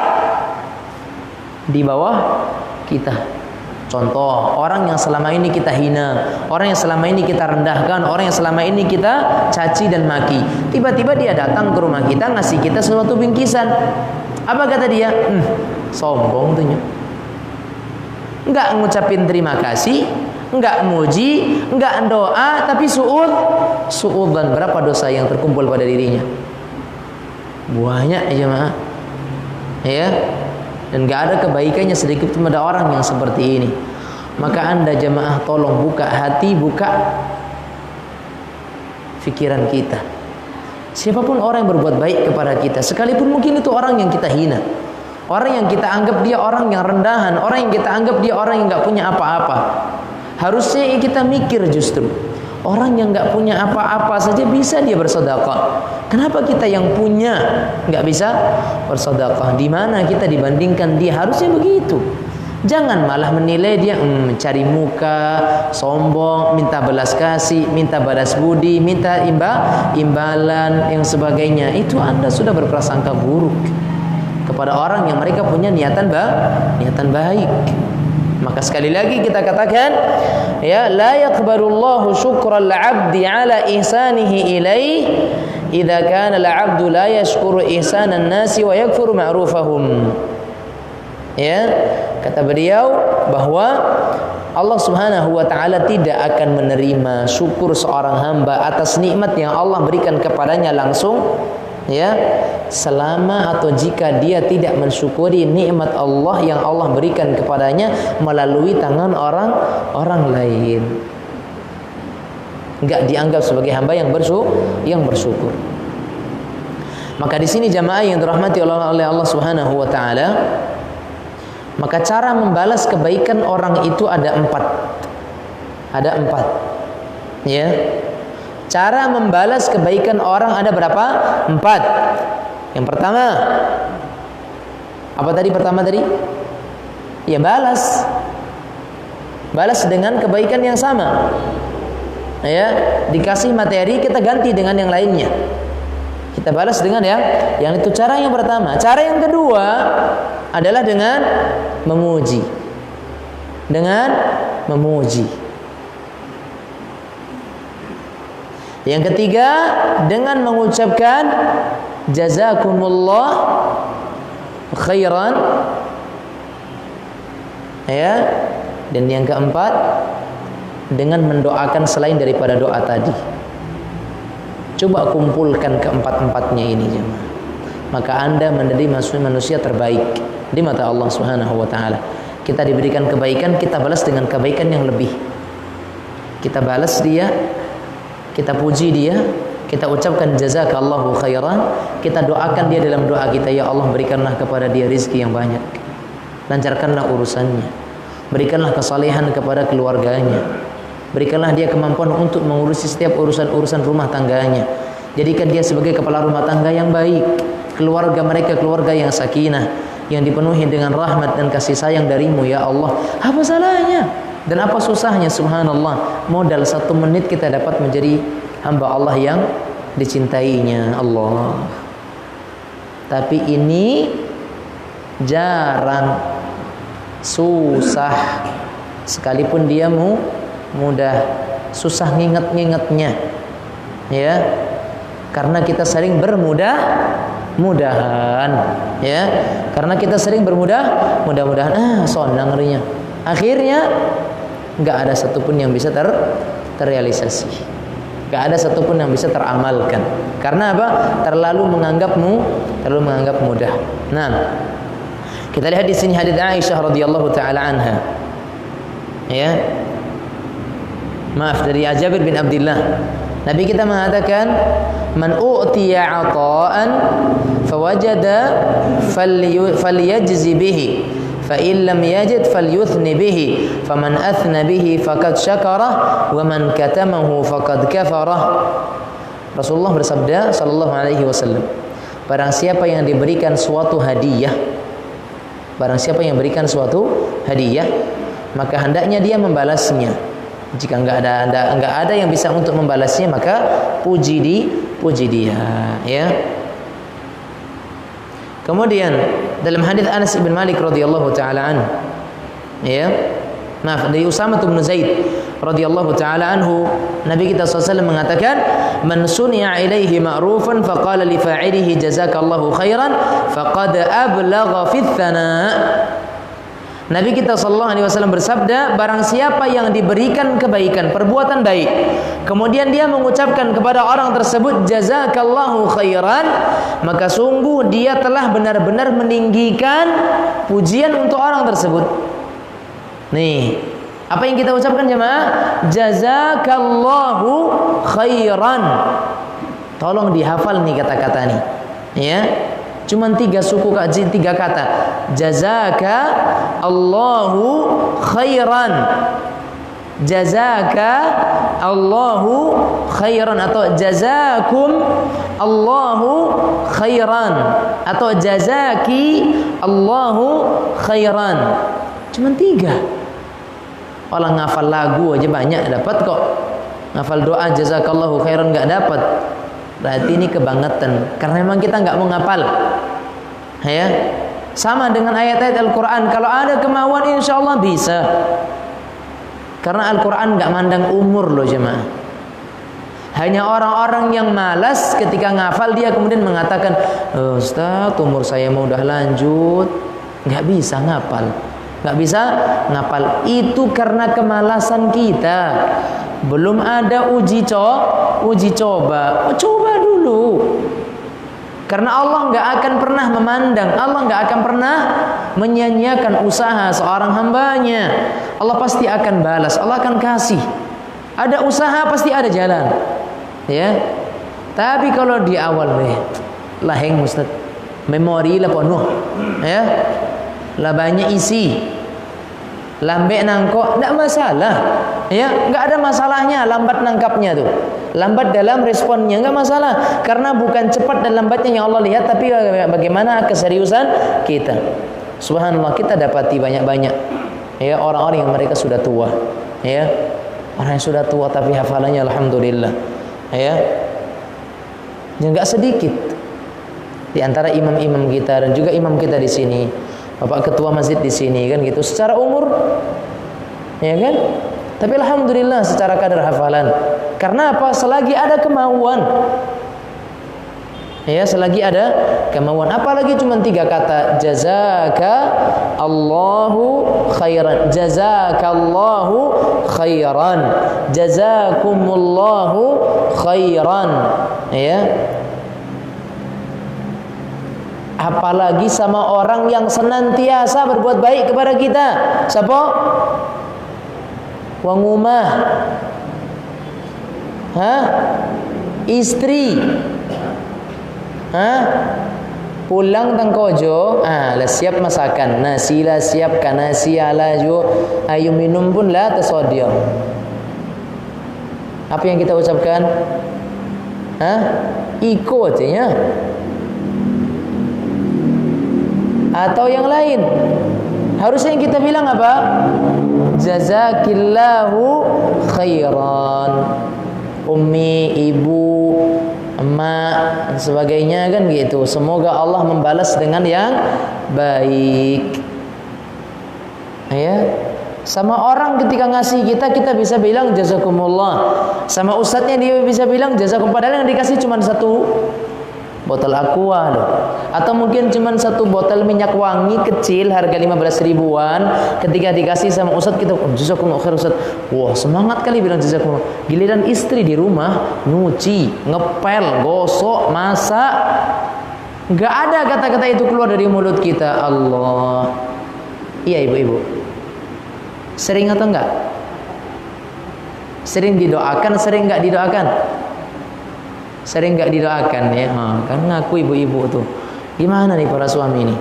di bawah kita. Contoh, orang yang selama ini kita hina, orang yang selama ini kita rendahkan, orang yang selama ini kita caci dan maki. Tiba-tiba dia datang ke rumah kita ngasih kita sesuatu bingkisan. Apa kata dia? Sombong tuhnya. Enggak ngucapin terima kasih, enggak muji, enggak doa, tapi suudzon. Berapa dosa yang terkumpul pada dirinya? Banyak jemaah. Ya. Dan enggak ada kebaikannya sedikit pun pada orang yang seperti ini. Maka Anda jemaah tolong buka hati, buka pikiran kita. Siapapun orang yang berbuat baik kepada kita, sekalipun mungkin itu orang yang kita hina, orang yang kita anggap dia orang yang rendahan, orang yang kita anggap dia orang yang enggak punya apa-apa, harusnya kita mikir justru orang yang nggak punya apa-apa saja bisa dia bersedekah. Kenapa kita yang punya nggak bisa bersedekah? Di mana kita dibandingkan dia? Harusnya begitu. Jangan malah menilai dia cari muka, sombong, minta belas kasih, minta balas budi, minta imbalan yang sebagainya. Itu Anda sudah berprasangka buruk kepada orang yang mereka punya niatan baik. Maka sekali lagi kita katakan, ya la yaqbalullahu syukral 'abdi 'ala ihsanihi ilaih idza kana al-'abdu la yashkuru ihsanan nasi wa yakfuru ma'rufahum. Ya, Kata beliau bahwa Allah Subhanahu wa taala tidak akan menerima syukur seorang hamba atas nikmat yang Allah berikan kepadanya langsung, ya, selama atau jika dia tidak mensyukuri nikmat Allah yang Allah berikan kepadanya melalui tangan orang lain. Enggak dianggap sebagai hamba yang bersyukur. Maka di sini jamaah yang dirahmati oleh Allah Subhanahu wa taala, maka cara membalas kebaikan orang itu ada 4. Ada 4. Ya. Cara membalas kebaikan orang ada berapa? 4. Yang pertama, apa tadi pertama tadi? Ya balas. Balas dengan kebaikan yang sama. Ya, dikasih materi kita ganti dengan yang lainnya. Kita balas dengan yang itu cara yang pertama. Cara yang kedua adalah dengan memuji. Dengan memuji. Yang ketiga dengan mengucapkan jazakumullah khairan. Ya. Dan yang keempat dengan mendoakan selain daripada doa tadi. Coba kumpulkan keempat-empatnya ini jemaah. Maka Anda menjadi manusia terbaik di mata Allah Subhanahu wa taala. Kita diberikan kebaikan, kita balas dengan kebaikan yang lebih. Kita balas dia, kita puji dia, kita ucapkan jazakallahu khairan, kita doakan dia dalam doa kita, ya Allah berikanlah kepada dia rizki yang banyak. Lancarkanlah urusannya. Berikanlah kesalehan kepada keluarganya. Berikanlah dia kemampuan untuk mengurusi setiap urusan-urusan rumah tangganya. Jadikan dia sebagai kepala rumah tangga yang baik. Keluarga mereka keluarga yang sakinah, yang dipenuhi dengan rahmat dan kasih sayang darimu ya Allah. Apa salahnya? Dan apa susahnya? Subhanallah. Modal 1 menit kita dapat menjadi hamba Allah yang dicintainya Allah. Tapi ini jarang, susah. Sekalipun dia mudah, susah nginget-ngingetnya, ya, karena kita sering bermudah-mudahan, ya, karena kita sering mudah-mudahan, sonang ngerinya, akhirnya nggak ada satupun yang bisa terrealisasi, nggak ada satupun yang bisa teramalkan. Karena apa? Terlalu menganggap mudah. Nah, kita lihat di sini hadits Aisyah radhiyallahu taala anha, ya. Maaf, dari Jabir bin Abdullah. Nabi kita mengatakan, "Man u'tiya 'ata'an fawajada falyajzi bihi, fa in lam yajid falyuthni bihi, faman athna bihi faqad syakara wa man katamahu faqad kafara." Rasulullah bersabda sallallahu alaihi wasallam, barang siapa yang diberikan suatu hadiah, maka hendaknya dia membalasnya. Jika enggak ada yang bisa untuk membalasnya, maka puji dia, ya. Kemudian dalam hadis Anas bin Malik radhiyallahu taala anhu, ya. Maaf, dari Usamah bin Zaid radhiyallahu taala anhu, Nabi kita SAW mengatakan, "Man suni'a ilaihi ma'rufan faqala li fa'ilihi jazakallahu khairan faqad ablagha fi tsana." Nabi kita sallallahu alaihi wasallam bersabda, barang siapa yang diberikan kebaikan, perbuatan baik, kemudian dia mengucapkan kepada orang tersebut jazakallahu khairan, maka sungguh dia telah benar-benar meninggikan pujian untuk orang tersebut. Nih, apa yang kita ucapkan jemaah? Jazakallahu khairan. Tolong dihafal nih kata-kata nih, ya. Cuman 3 suku, 3 kata. Jazaka Allahu khairan. Jazaka Allahu khairan, atau jazakum Allahu khairan, atau jazaki Allahu khairan. Cuman 3. Orang ngafal lagu aja banyak dapat kok. Ngafal doa jazakallahu khairan enggak dapat. Berarti ini kebangetan, karena memang kita nggak mau ngapal, ya. Sama dengan ayat-ayat Al-Quran, kalau ada kemauan insya Allah bisa. Karena Al-Quran nggak mandang umur loh jemaah. Hanya orang-orang yang malas ketika ngafal dia kemudian mengatakan, Ustaz umur saya mau udah lanjut, nggak bisa ngapal. nggak bisa ngapal. Itu karena kemalasan kita. Belum ada uji coba. Coba dulu. Karena Allah nggak akan pernah memandang, Allah nggak akan pernah menyia-nyiakan usaha seorang hambanya. Allah pasti akan balas, Allah akan kasih. Ada usaha pasti ada jalan, ya. Tapi kalau di awal laheng Ustaz, memori lah penuh, ya, lah banyak isi, lambe nangkok, tidak masalah, ya, nggak ada masalahnya lambat nangkapnya tuh. Lambat dalam responnya enggak masalah, karena bukan cepat dan lambatnya yang Allah lihat, tapi bagaimana keseriusan kita. Subhanallah, kita dapati banyak-banyak ya orang-orang yang mereka sudah tua, ya. Orang yang sudah tua tapi hafalannya alhamdulillah, ya. Yang enggak sedikit di antara imam-imam kita dan juga imam kita di sini, Bapak ketua masjid di sini kan gitu, secara umur ya kan? Tapi alhamdulillah secara kadar hafalan. Karena apa? Selagi ada kemauan. Ya, selagi ada kemauan. Apalagi cuma 3 kata, jazaka Allahu khairan, jazakallahu khairan, jazakumullahu khairan. Ya. Apalagi sama orang yang senantiasa berbuat baik kepada kita. Siapa? Wong omah, istri, pulang tengkojo, lah siap masakan, nasi lah siap, nasi ala jo, ayo minum pun lah tersedia. Apa yang kita ucapkan? Iko artinya, atau yang lain. Harusnya yang kita bilang apa? Jazakillahu khairan. Ummi, ibu, emak dan sebagainya kan gitu. Semoga Allah membalas dengan yang baik. Ya. Sama orang ketika ngasih kita bisa bilang jazakumullah. Sama ustadznya dia bisa bilang jazakum, padahal yang dikasih cuma 1 botol aqua loh. Atau mungkin cuma 1 botol minyak wangi kecil harga 15 ribuan. Ketika dikasih sama ustaz kita, jazakumullah khair ustaz. Wah, semangat kali bilang jazakumullah. Giliran istri di rumah nyuci, ngepel, gosok, masak, enggak ada kata-kata itu keluar dari mulut kita. Allah. Iya ibu-ibu, sering atau enggak? Sering didoakan, sering enggak didoakan? Sering enggak didoakan ya. Kan ngaku ibu-ibu tuh. Gimana nih para suami ini?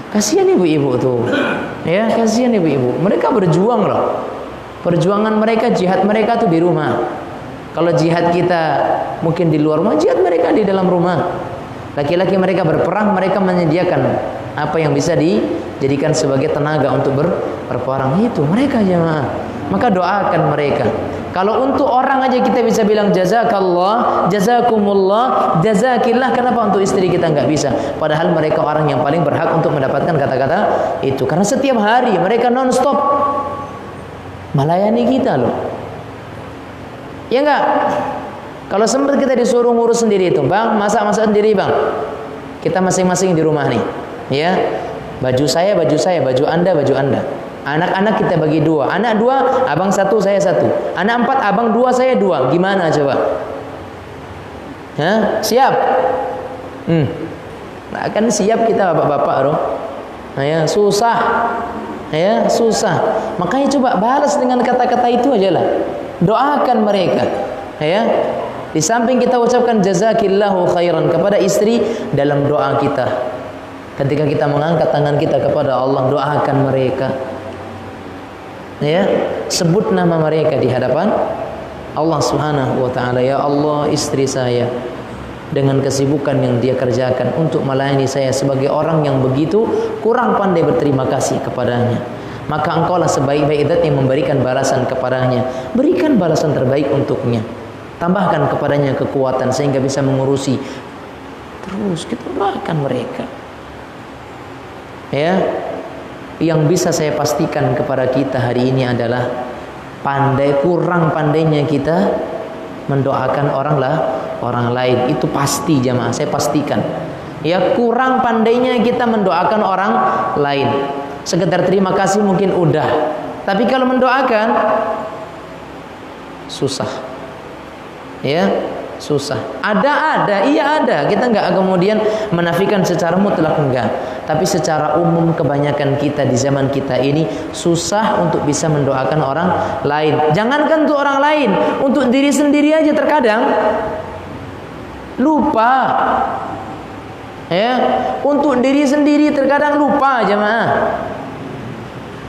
Kasihan ibu-ibu tuh. Ya, kasihan ibu-ibu. Mereka berjuang loh. Perjuangan mereka, jihad mereka tuh di rumah. Kalau jihad kita mungkin di luar rumah, jihad mereka di dalam rumah. Laki-laki mereka berperang, mereka menyediakan apa yang bisa dijadikan sebagai tenaga untuk berperang. Itu mereka jemaah. Maka doakan mereka. Kalau untuk orang aja kita bisa bilang jazakallah, jazakumullah, jazakillah, kenapa untuk istri kita nggak bisa? Padahal mereka orang yang paling berhak untuk mendapatkan kata-kata itu. Karena setiap hari mereka non-stop melayani kita loh. Ya enggak? Kalau sempat kita disuruh ngurus sendiri itu, bang, masak-masak sendiri bang. Kita masing-masing di rumah nih, ya. Baju saya, baju anda, baju anda. Anak-anak kita bagi 2. Anak 2, abang 1, saya 1. Anak 4, abang 2, saya 2. Gimana coba? Siap? Nah, kan siap kita bapak-bapak loh. Ya, susah. Ya, susah. Makanya coba balas dengan kata-kata itu aja lah. Doakan mereka. Ya. Di samping kita ucapkan jazakillahu khairan kepada istri, dalam doa kita, ketika kita mengangkat tangan kita kepada Allah, doakan mereka. Ya, sebut nama mereka di hadapan Allah Subhanahu wa taala. Ya Allah, istri saya dengan kesibukan yang dia kerjakan untuk melayani saya sebagai orang yang begitu kurang pandai berterima kasih kepadanya, maka engkaulah sebaik-baik zat yang memberikan balasan kepadanya. Berikan balasan terbaik untuknya. Tambahkan kepadanya kekuatan sehingga bisa mengurusi. Terus kita doakan mereka. Ya. Yang bisa saya pastikan kepada kita hari ini adalah kurang pandainya kita mendoakan orang lain. Itu pasti jamaah, saya pastikan. Ya, kurang pandainya kita mendoakan orang lain. Sekedar terima kasih mungkin udah. Tapi kalau mendoakan susah. Ya, susah. Ada, iya ada. Kita enggak kemudian menafikan secara mutlak, enggak. Tapi secara umum kebanyakan kita di zaman kita ini susah untuk bisa mendoakan orang lain. Jangankan untuk orang lain, untuk diri sendiri aja terkadang lupa. Ya, untuk diri sendiri terkadang lupa, jemaah.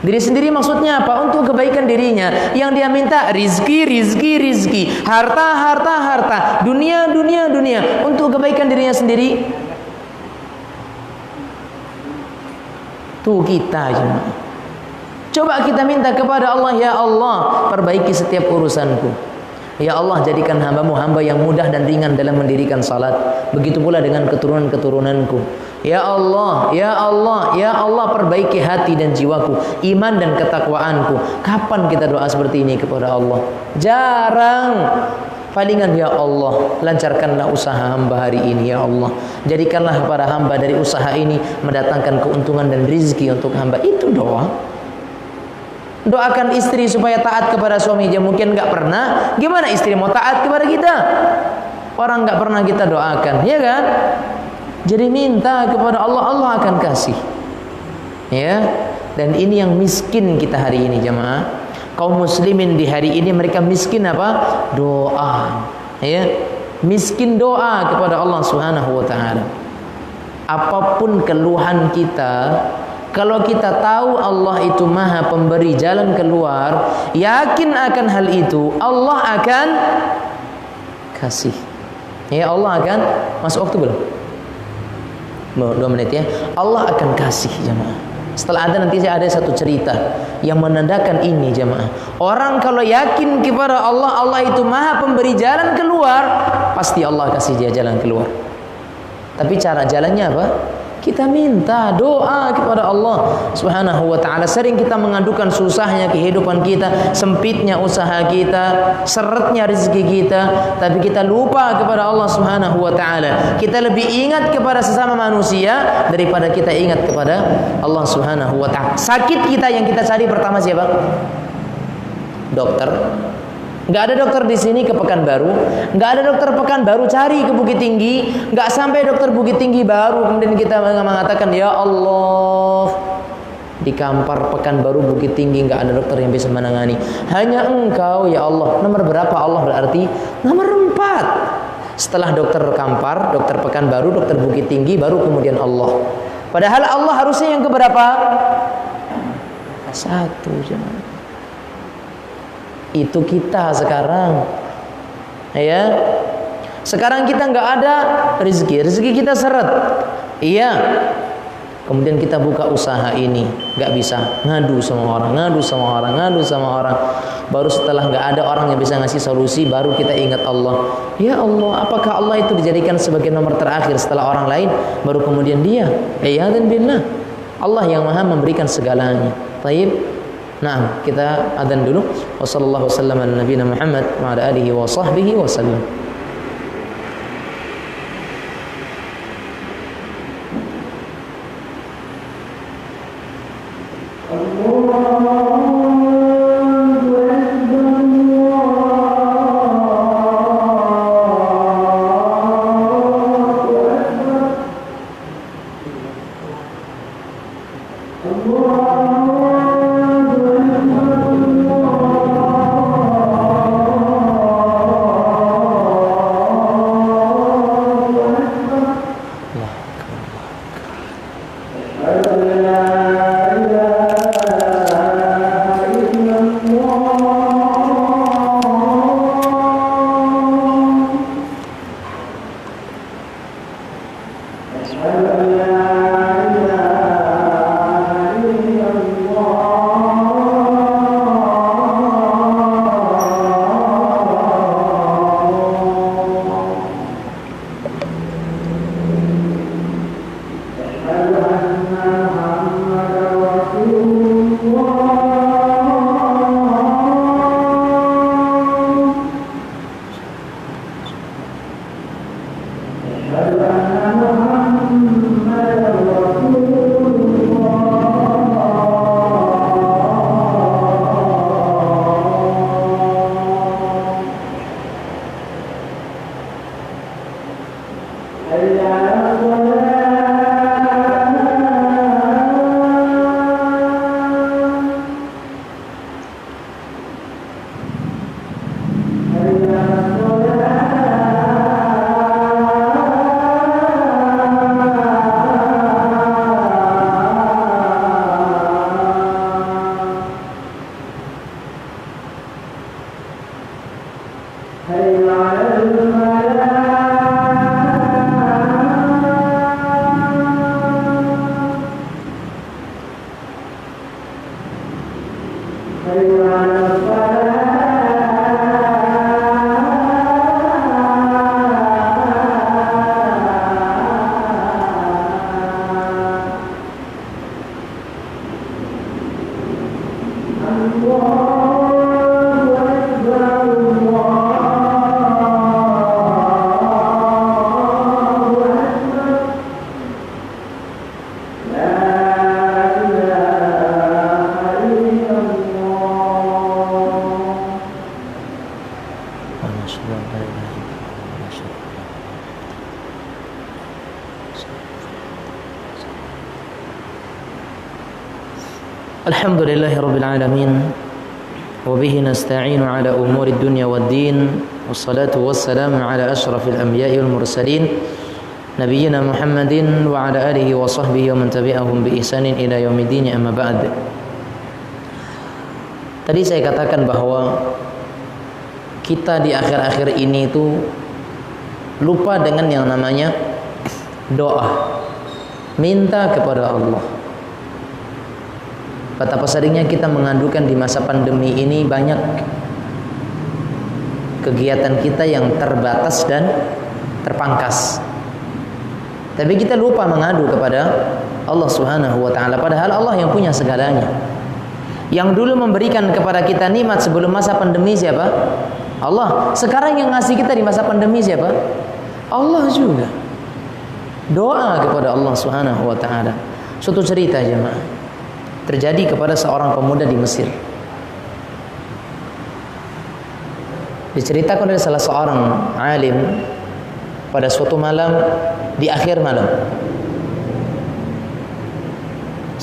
Diri sendiri maksudnya apa? Untuk kebaikan dirinya. Yang dia minta rizki, harta, dunia. Untuk kebaikan dirinya sendiri. Tuh kita jemaah. Coba kita minta kepada Allah, ya Allah, perbaiki setiap urusanku. Ya Allah, jadikan hamba-Mu hamba yang mudah dan ringan dalam mendirikan salat. Begitu pula dengan keturunan-keturunanku. Ya Allah, ya Allah, ya Allah, perbaiki hati dan jiwaku, iman dan ketakwaanku. Kapan kita doa seperti ini kepada Allah? Jarang. Palingan, ya Allah, lancarkanlah usaha hamba hari ini, ya Allah. Jadikanlah kepada hamba dari usaha ini mendatangkan keuntungan dan rizki untuk hamba. Itu doa. Doakan istri supaya taat kepada suaminya, mungkin nggak pernah. Gimana istri mau taat kepada kita? Orang nggak pernah kita doakan, ya kan? Jadi minta kepada Allah, Allah akan kasih. Ya, dan ini yang miskin kita hari ini, jemaah. Kaum muslimin di hari ini mereka miskin apa? Doa. Ya, miskin doa kepada Allah Subhanahu wa taala. Apapun keluhan kita, kalau kita tahu Allah itu maha pemberi jalan keluar, yakin akan hal itu, Allah akan kasih. Ya, Allah akan, masuk waktu belum? 2 menit ya. Allah akan kasih, jemaah. Setelah ada nanti saya ada satu cerita yang menandakan ini, jemaah. Orang kalau yakin kepada Allah, Allah itu maha pemberi jalan keluar, pasti Allah kasih dia jalan keluar. Tapi cara jalannya apa? Kita minta doa kepada Allah Subhanahu wa ta'ala. Sering kita mengadukan susahnya kehidupan kita, sempitnya usaha kita, seretnya rezeki kita, tapi kita lupa kepada Allah Subhanahu wa ta'ala. Kita lebih ingat kepada sesama manusia daripada kita ingat kepada Allah Subhanahu wa ta'ala. Sakit kita yang kita cari pertama siapa? Dokter. Nggak ada dokter di sini ke Pekanbaru, nggak ada dokter Pekanbaru cari ke Bukit Tinggi, nggak sampai dokter Bukit Tinggi baru kemudian kita mengatakan, ya Allah, di Kampar Pekanbaru Bukit Tinggi nggak ada dokter yang bisa menangani, hanya Engkau ya Allah. Nomor berapa Allah berarti? Nomor 4. Setelah dokter Kampar, dokter Pekanbaru, dokter Bukit Tinggi, baru kemudian Allah. Padahal Allah harusnya yang keberapa? 1, jangan. Itu kita sekarang, ya. Sekarang kita nggak ada rezeki kita seret, iya. Kemudian kita buka usaha ini, nggak bisa, ngadu sama orang. Baru setelah nggak ada orang yang bisa ngasih solusi, baru kita ingat Allah. Ya Allah, apakah Allah itu dijadikan sebagai nomor terakhir setelah orang lain? Baru kemudian dia. Ya dan billah, Allah yang maha memberikan segalanya. Taib. Nah, kita adzan dulu. Wassallallahu wasallam ala nabiyina Muhammad wa ala alihi wa sahbihi wasallam. أشهد أن محمدا Alhamdulillahirabbil alamin wa bihi nasta'inu ala umuri dunya waddin wassalatu wassalamu ala asyrafil anbiya'i wal mursalin nabiyyina Muhammadin wa ala alihi wa sahbihi wa man tabi'ahum bi ihsanin ila yaumiddin, amma ba'd. Tadi saya katakan bahwa kita di akhir-akhir ini itu lupa dengan yang namanya doa, minta kepada Allah. Betapa seringnya kita mengadukan di masa pandemi ini, banyak kegiatan kita yang terbatas dan terpangkas. Tapi kita lupa mengadu kepada Allah Subhanahu wa taala, padahal Allah yang punya segalanya. Yang dulu memberikan kepada kita nikmat sebelum masa pandemi siapa? Allah. Sekarang yang ngasih kita di masa pandemi siapa? Allah juga. Doa kepada Allah Subhanahu wa taala. Suatu cerita jemaah terjadi kepada seorang pemuda di Mesir. Diceritakan oleh salah seorang alim pada suatu malam, di akhir malam,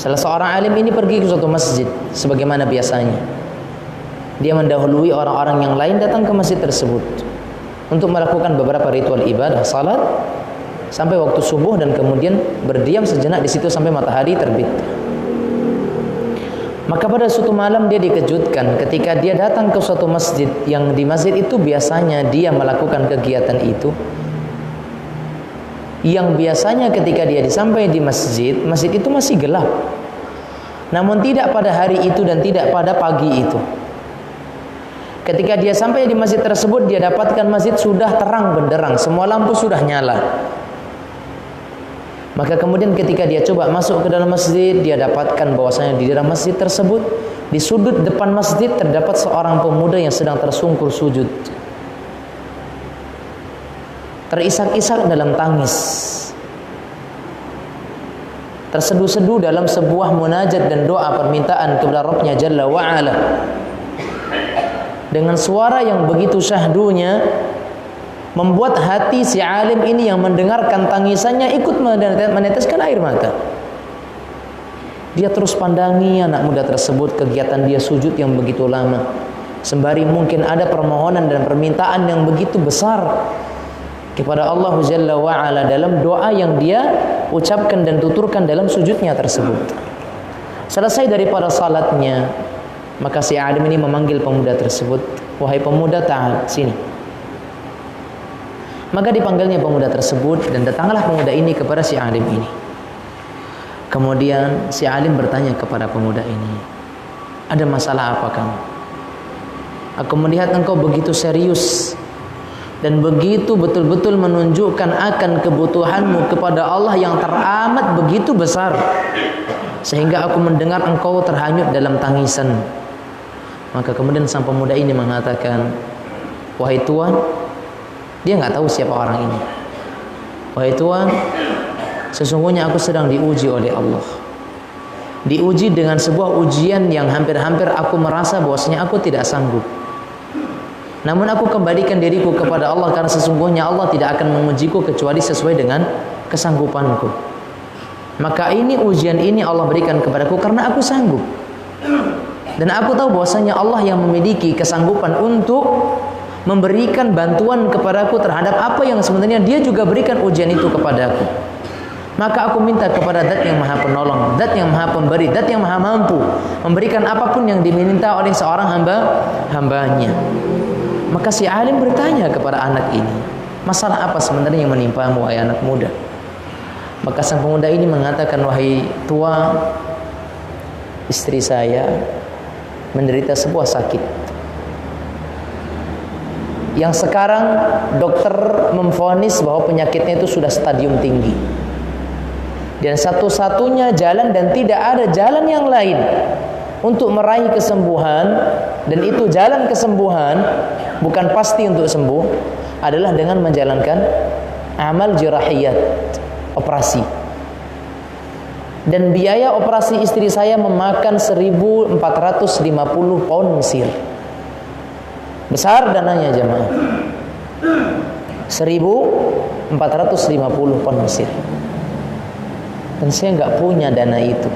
salah seorang alim ini pergi ke suatu masjid sebagaimana biasanya. Dia mendahului orang-orang yang lain datang ke masjid tersebut untuk melakukan beberapa ritual ibadah, salat sampai waktu subuh, dan kemudian berdiam sejenak di situ sampai matahari terbit. Maka pada suatu malam dia dikejutkan ketika dia datang ke suatu masjid, yang di masjid itu biasanya dia melakukan kegiatan itu, yang biasanya ketika dia sampai di masjid, masjid itu masih gelap. Namun tidak pada hari itu dan tidak pada pagi itu. Ketika dia sampai di masjid tersebut, dia dapatkan masjid sudah terang benderang, semua lampu sudah nyala. Maka kemudian ketika dia coba masuk ke dalam masjid, dia dapatkan bahwasanya di dalam masjid tersebut, di sudut depan masjid terdapat seorang pemuda yang sedang tersungkur sujud, terisak-isak dalam tangis, terseduh-seduh dalam sebuah munajat dan doa permintaan kepada Rabbnya Jalla wa'ala, dengan suara yang begitu syahdunya membuat hati si alim ini yang mendengarkan tangisannya ikut meneteskan air mata. Dia terus pandangi anak muda tersebut, kegiatan dia sujud yang begitu lama, sembari mungkin ada permohonan dan permintaan yang begitu besar kepada Allah Jalla wa'ala dalam doa yang dia ucapkan dan tuturkan dalam sujudnya tersebut. Selesai daripada salatnya, maka si alim ini memanggil pemuda tersebut, "Wahai pemuda, ta'al, sini." Maka dipanggilnya pemuda tersebut, dan datanglah pemuda ini kepada si alim ini. Kemudian si alim bertanya kepada pemuda ini, "Ada masalah apa kamu? Aku melihat engkau begitu serius dan begitu betul-betul menunjukkan akan kebutuhanmu kepada Allah yang teramat begitu besar, sehingga aku mendengar engkau terhanyut dalam tangisan." Maka kemudian sang pemuda ini mengatakan, "Wahai Tuan," dia nggak tahu siapa orang ini, "Wahai Tuan, sesungguhnya aku sedang diuji oleh Allah. Diuji dengan sebuah ujian yang hampir-hampir aku merasa bahwasanya aku tidak sanggup. Namun aku kembalikan diriku kepada Allah, karena sesungguhnya Allah tidak akan mengujiku kecuali sesuai dengan kesanggupanku. Maka ini ujian ini Allah berikan kepadaku karena aku sanggup. Dan aku tahu bahwasanya Allah yang memiliki kesanggupan untuk memberikan bantuan kepadaku terhadap apa yang sebenarnya Dia juga berikan ujian itu kepadaku. Maka aku minta kepada Zat yang Maha Penolong, Zat yang Maha Pemberi, Zat yang Maha Mampu memberikan apapun yang diminta oleh seorang hambanya." Maka si alim bertanya kepada anak ini, "Masalah apa sebenarnya yang menimpamu, wahai anak muda?" Maka sang pemuda ini mengatakan, "Wahai tua, istri saya menderita sebuah sakit yang sekarang dokter memvonis bahwa penyakitnya itu sudah stadium tinggi, dan satu-satunya jalan dan tidak ada jalan yang lain untuk meraih kesembuhan, dan itu jalan kesembuhan bukan pasti untuk sembuh, adalah dengan menjalankan amal jirahiyat, operasi. Dan biaya operasi istri saya memakan 1.450 pound Mesir. Besar dananya jemaah, 1.450 pound Mesir. dan saya nggak punya dana itu.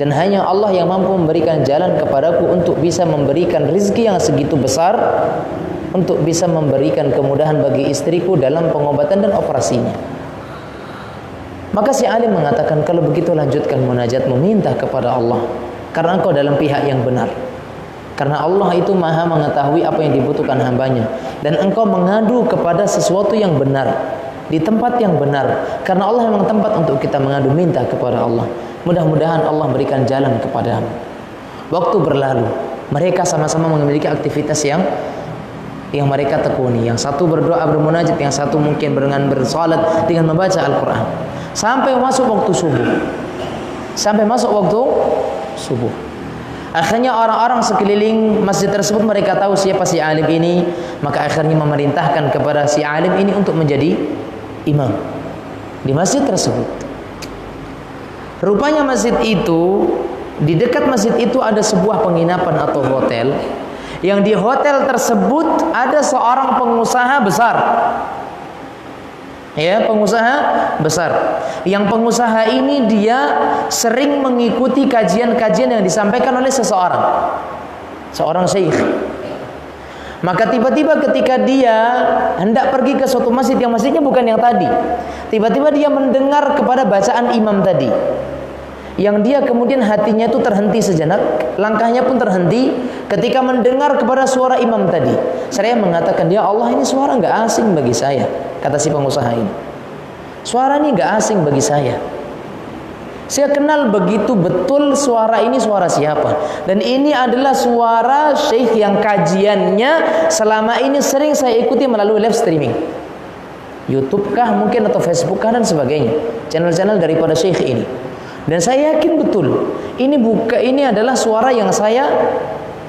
Dan hanya Allah yang mampu memberikan jalan kepadaku untuk bisa memberikan rezeki yang segitu besar, untuk bisa memberikan kemudahan bagi istriku dalam pengobatan dan operasinya. Maka si alim mengatakan, kalau begitu lanjutkan munajatmu, minta kepada Allah, karena engkau dalam pihak yang benar. Karena Allah itu maha mengetahui apa yang dibutuhkan hambanya, dan engkau mengadu kepada sesuatu yang benar, di tempat yang benar. Karena Allah memang tempat untuk kita mengadu, minta kepada Allah. Mudah-mudahan Allah berikan jalan kepadamu. Waktu berlalu, mereka sama-sama memiliki aktivitas yang mereka tekuni. Yang satu berdoa bermunajat, yang satu mungkin dengan bersalat, dengan membaca Al-Quran. Sampai masuk waktu subuh. Akhirnya orang-orang sekeliling masjid tersebut mereka tahu siapa si alim ini, maka akhirnya memerintahkan kepada si alim ini untuk menjadi imam di masjid tersebut. Rupanya masjid itu, di dekat masjid itu ada sebuah penginapan atau hotel, yang di hotel tersebut ada seorang pengusaha besar. Ya, pengusaha besar. Yang pengusaha ini dia sering mengikuti kajian-kajian yang disampaikan oleh seorang syekh. Maka tiba-tiba ketika dia hendak pergi ke suatu masjid, yang masjidnya bukan yang tadi, tiba-tiba dia mendengar kepada bacaan imam tadi, yang dia kemudian hatinya itu terhenti sejenak, langkahnya pun terhenti ketika mendengar kepada suara imam tadi. Saya mengatakan, ya Allah, ini suara nggak asing bagi saya, kata si pengusaha ini. Suara ini nggak asing bagi saya. Saya kenal begitu betul suara ini suara siapa. Dan ini adalah suara syekh yang kajiannya selama ini sering saya ikuti melalui live streaming, YouTube kah mungkin, atau Facebook kah dan sebagainya, channel-channel daripada syekh ini. Dan saya yakin betul ini adalah suara yang saya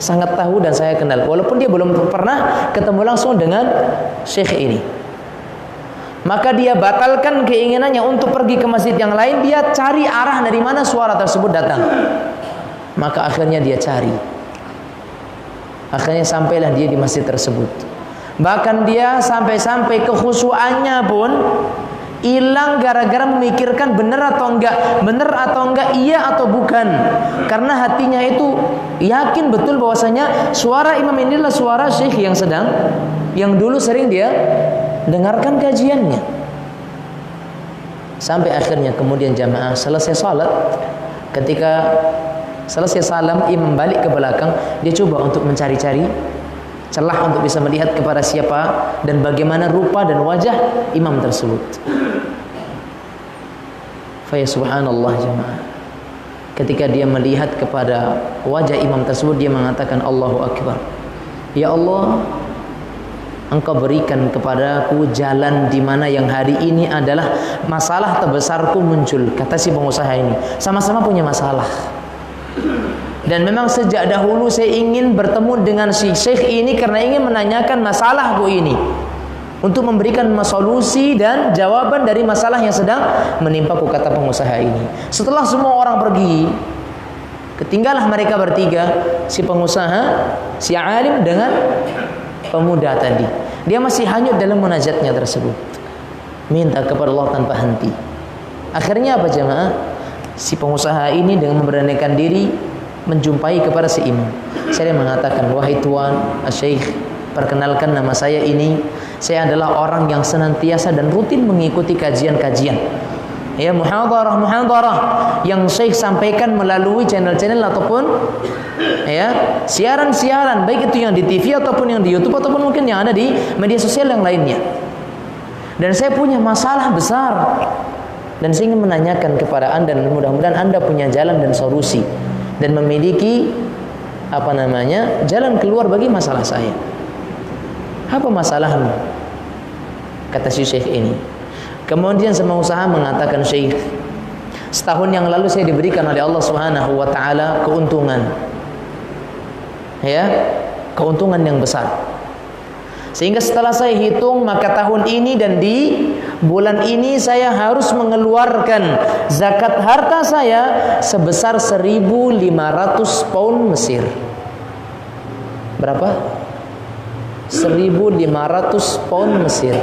sangat tahu dan saya kenal, walaupun dia belum pernah ketemu langsung dengan syekh ini. Maka dia batalkan keinginannya untuk pergi ke masjid yang lain. Dia cari arah dari mana suara tersebut datang. Maka akhirnya dia cari. Akhirnya sampailah dia di masjid tersebut. Bahkan dia sampai-sampai kekhusyuannya pun hilang gara-gara memikirkan benar atau enggak, iya atau bukan. Karena hatinya itu yakin betul bahwasanya suara imam ini adalah suara syekh yang dulu sering dia dengarkan kajiannya. Sampai akhirnya kemudian jamaah selesai salat, ketika selesai salam imam balik ke belakang, dia coba untuk mencari-cari celah untuk bisa melihat kepada siapa dan bagaimana rupa dan wajah imam tersebut. Fa ya subhanallah jamaah, ketika dia melihat kepada wajah imam tersebut, dia mengatakan, Allahu Akbar, ya Allah, Engkau berikan kepadaku jalan di mana yang hari ini adalah masalah terbesarku muncul. Kata si pengusaha ini, sama-sama punya masalah. Dan memang sejak dahulu saya ingin bertemu dengan si syekh ini karena ingin menanyakan masalahku ini, untuk memberikan solusi dan jawaban dari masalah yang sedang menimpaku, kata pengusaha ini. Setelah semua orang pergi, ketinggalah mereka bertiga, si pengusaha, si alim dengan pemuda tadi. Dia masih hanyut dalam munajatnya tersebut, minta kepada Allah tanpa henti. Akhirnya apa jemaah? Si pengusaha ini dengan memberanikan diri menjumpai kepada si imam. Saya mengatakan, wahai tuan Syekh, perkenalkan nama saya ini. Saya adalah orang yang senantiasa dan rutin mengikuti kajian-kajian, ya, muhadarah yang Syekh sampaikan melalui channel-channel ataupun ya siaran-siaran, baik itu yang di TV ataupun yang di YouTube ataupun mungkin yang ada di media sosial yang lainnya. Dan saya punya masalah besar dan saya ingin menanyakan kepada Anda, dan mudah-mudahan Anda punya jalan dan solusi dan memiliki jalan keluar bagi masalah saya. Apa masalahmu? Kata si syekh ini. Kemudian semua usaha mengatakan, Syekh, setahun yang lalu saya diberikan oleh Allah Subhanahu wa taala keuntungan. Ya, keuntungan yang besar. Sehingga setelah saya hitung, maka tahun ini dan di bulan ini saya harus mengeluarkan zakat harta saya sebesar 1.500 pound Mesir. Berapa? 1.500 pound Mesir.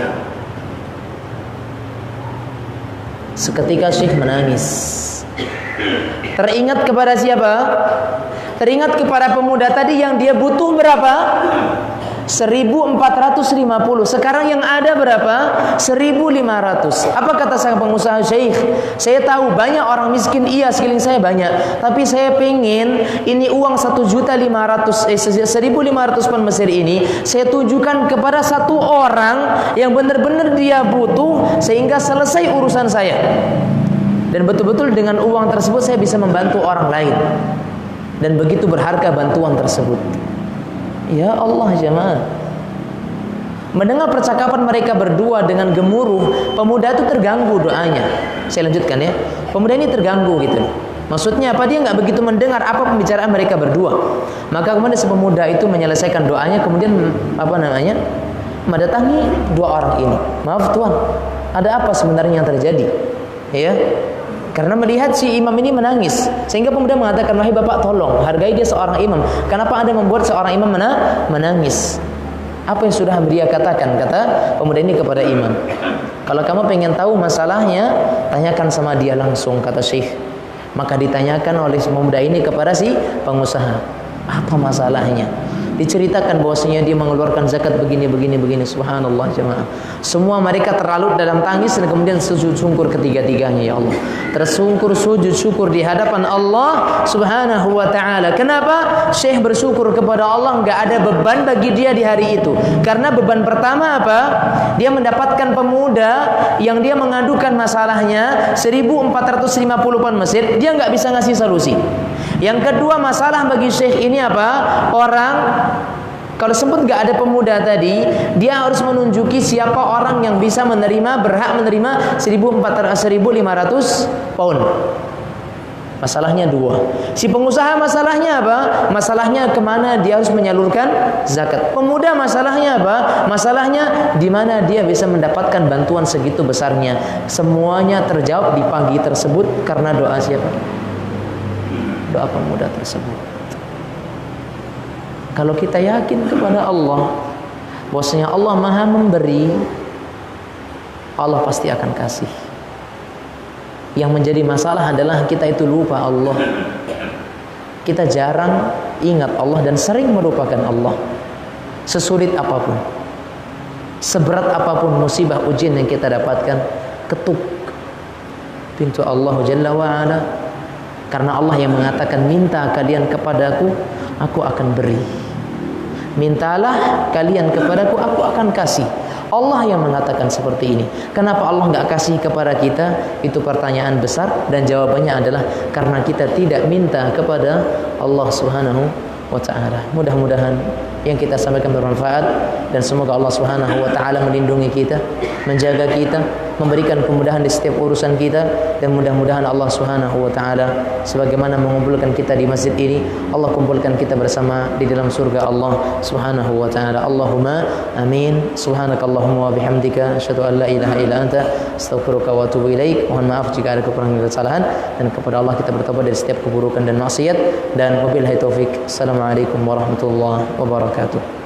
Seketika Syekh menangis. Teringat kepada siapa? Teringat kepada pemuda tadi yang dia butuh berapa? 1.450. Sekarang yang ada berapa? 1.500. Apa kata sang pengusaha? Syekh, saya tahu banyak orang miskin, iya sekeliling saya banyak, tapi saya pengen ini uang 1.500.000 pound Mesir ini saya tujukan kepada satu orang yang benar-benar dia butuh, sehingga selesai urusan saya, dan betul-betul dengan uang tersebut saya bisa membantu orang lain, dan begitu berharga bantuan tersebut. Ya Allah jemaah, mendengar percakapan mereka berdua dengan gemuruh, pemuda itu terganggu doanya. Saya lanjutkan ya. Pemuda ini terganggu gitu. Maksudnya apa? Dia nggak begitu mendengar apa pembicaraan mereka berdua. Maka kemudian si pemuda itu menyelesaikan doanya, kemudian mendatangi dua orang ini. Maaf tuan, ada apa sebenarnya yang terjadi? Ya. Karena melihat si imam ini menangis, sehingga pemuda mengatakan, wahai bapak tolong, hargai dia seorang imam. Kenapa Anda membuat seorang imam menangis? Apa yang sudah dia katakan? Kata pemuda ini kepada imam, kalau kamu pengen tahu masalahnya, tanyakan sama dia langsung, kata Syekh. Maka ditanyakan oleh pemuda ini kepada si pengusaha, apa masalahnya? Diceritakan bahwasanya dia mengeluarkan zakat begini. Subhanallah jemaah. Semua mereka terlalu dalam tangis dan kemudian sujud syukur ketiga-tiganya. Ya Allah, tersungkur sujud syukur di hadapan Allah Subhanahu wa taala. Kenapa? Syekh bersyukur kepada Allah, enggak ada beban bagi dia di hari itu. Karena beban pertama apa? Dia mendapatkan pemuda yang dia mengadukan masalahnya 1.450 pound Mesir, dia enggak bisa ngasih solusi. Yang kedua, masalah bagi Syekh ini apa? Orang, kalau sempat gak ada pemuda tadi, dia harus menunjuki siapa orang yang bisa menerima, berhak menerima 1.500 pound. Masalahnya dua. Si pengusaha masalahnya apa? Masalahnya kemana dia harus menyalurkan zakat. Pemuda masalahnya apa? Masalahnya di mana dia bisa mendapatkan bantuan segitu besarnya. Semuanya terjawab di pagi tersebut karena doa siapa? Doa pemuda tersebut. Kalau kita yakin kepada Allah bahwasanya Allah Maha memberi, Allah pasti akan kasih. Yang menjadi masalah adalah kita itu lupa Allah. Kita jarang ingat Allah dan sering melupakan Allah. Sesulit apapun, seberat apapun musibah ujian yang kita dapatkan, ketuk pintu Allah Jalla wa Ala. Karena Allah yang mengatakan, minta kalian kepadaku, aku akan beri. Mintalah kalian kepadaku, aku akan kasih. Allah yang mengatakan seperti ini. Kenapa Allah nggak kasih kepada kita? Itu pertanyaan besar, dan jawabannya adalah karena kita tidak minta kepada Allah Subhanahu wa ta'ala. Mudah-mudahan yang kita sampaikan bermanfaat, dan semoga Allah Subhanahu wa ta'ala melindungi kita, menjaga kita, memberikan kemudahan di setiap urusan kita, dan mudah-mudahan Allah Subhanahu wa ta'ala sebagaimana mengumpulkan kita di masjid ini, Allah kumpulkan kita bersama di dalam surga Allah Subhanahu wa ta'ala. Allahumma amin. Subhanakallahumma wa bihamdika asyhadu an la ilaha illa anta astaghfiruka wa atubu ilaik. Mohon maaf jika ada kekurangan dan kesalahan, dan kepada Allah kita bertobat dari setiap keburukan dan maksiat, dan wabillahi taufik. Assalamualaikum warahmatullahi wabarakatuh.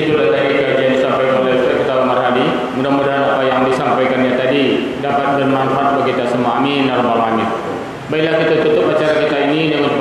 Itulah tadi kajian disampaikan oleh Ustaz kita Marhadi. Mudah-mudahan apa yang disampaikannya tadi dapat bermanfaat bagi kita semua. Amin ya rabbal alamin. Baiklah, kita tutup acara kita ini dengan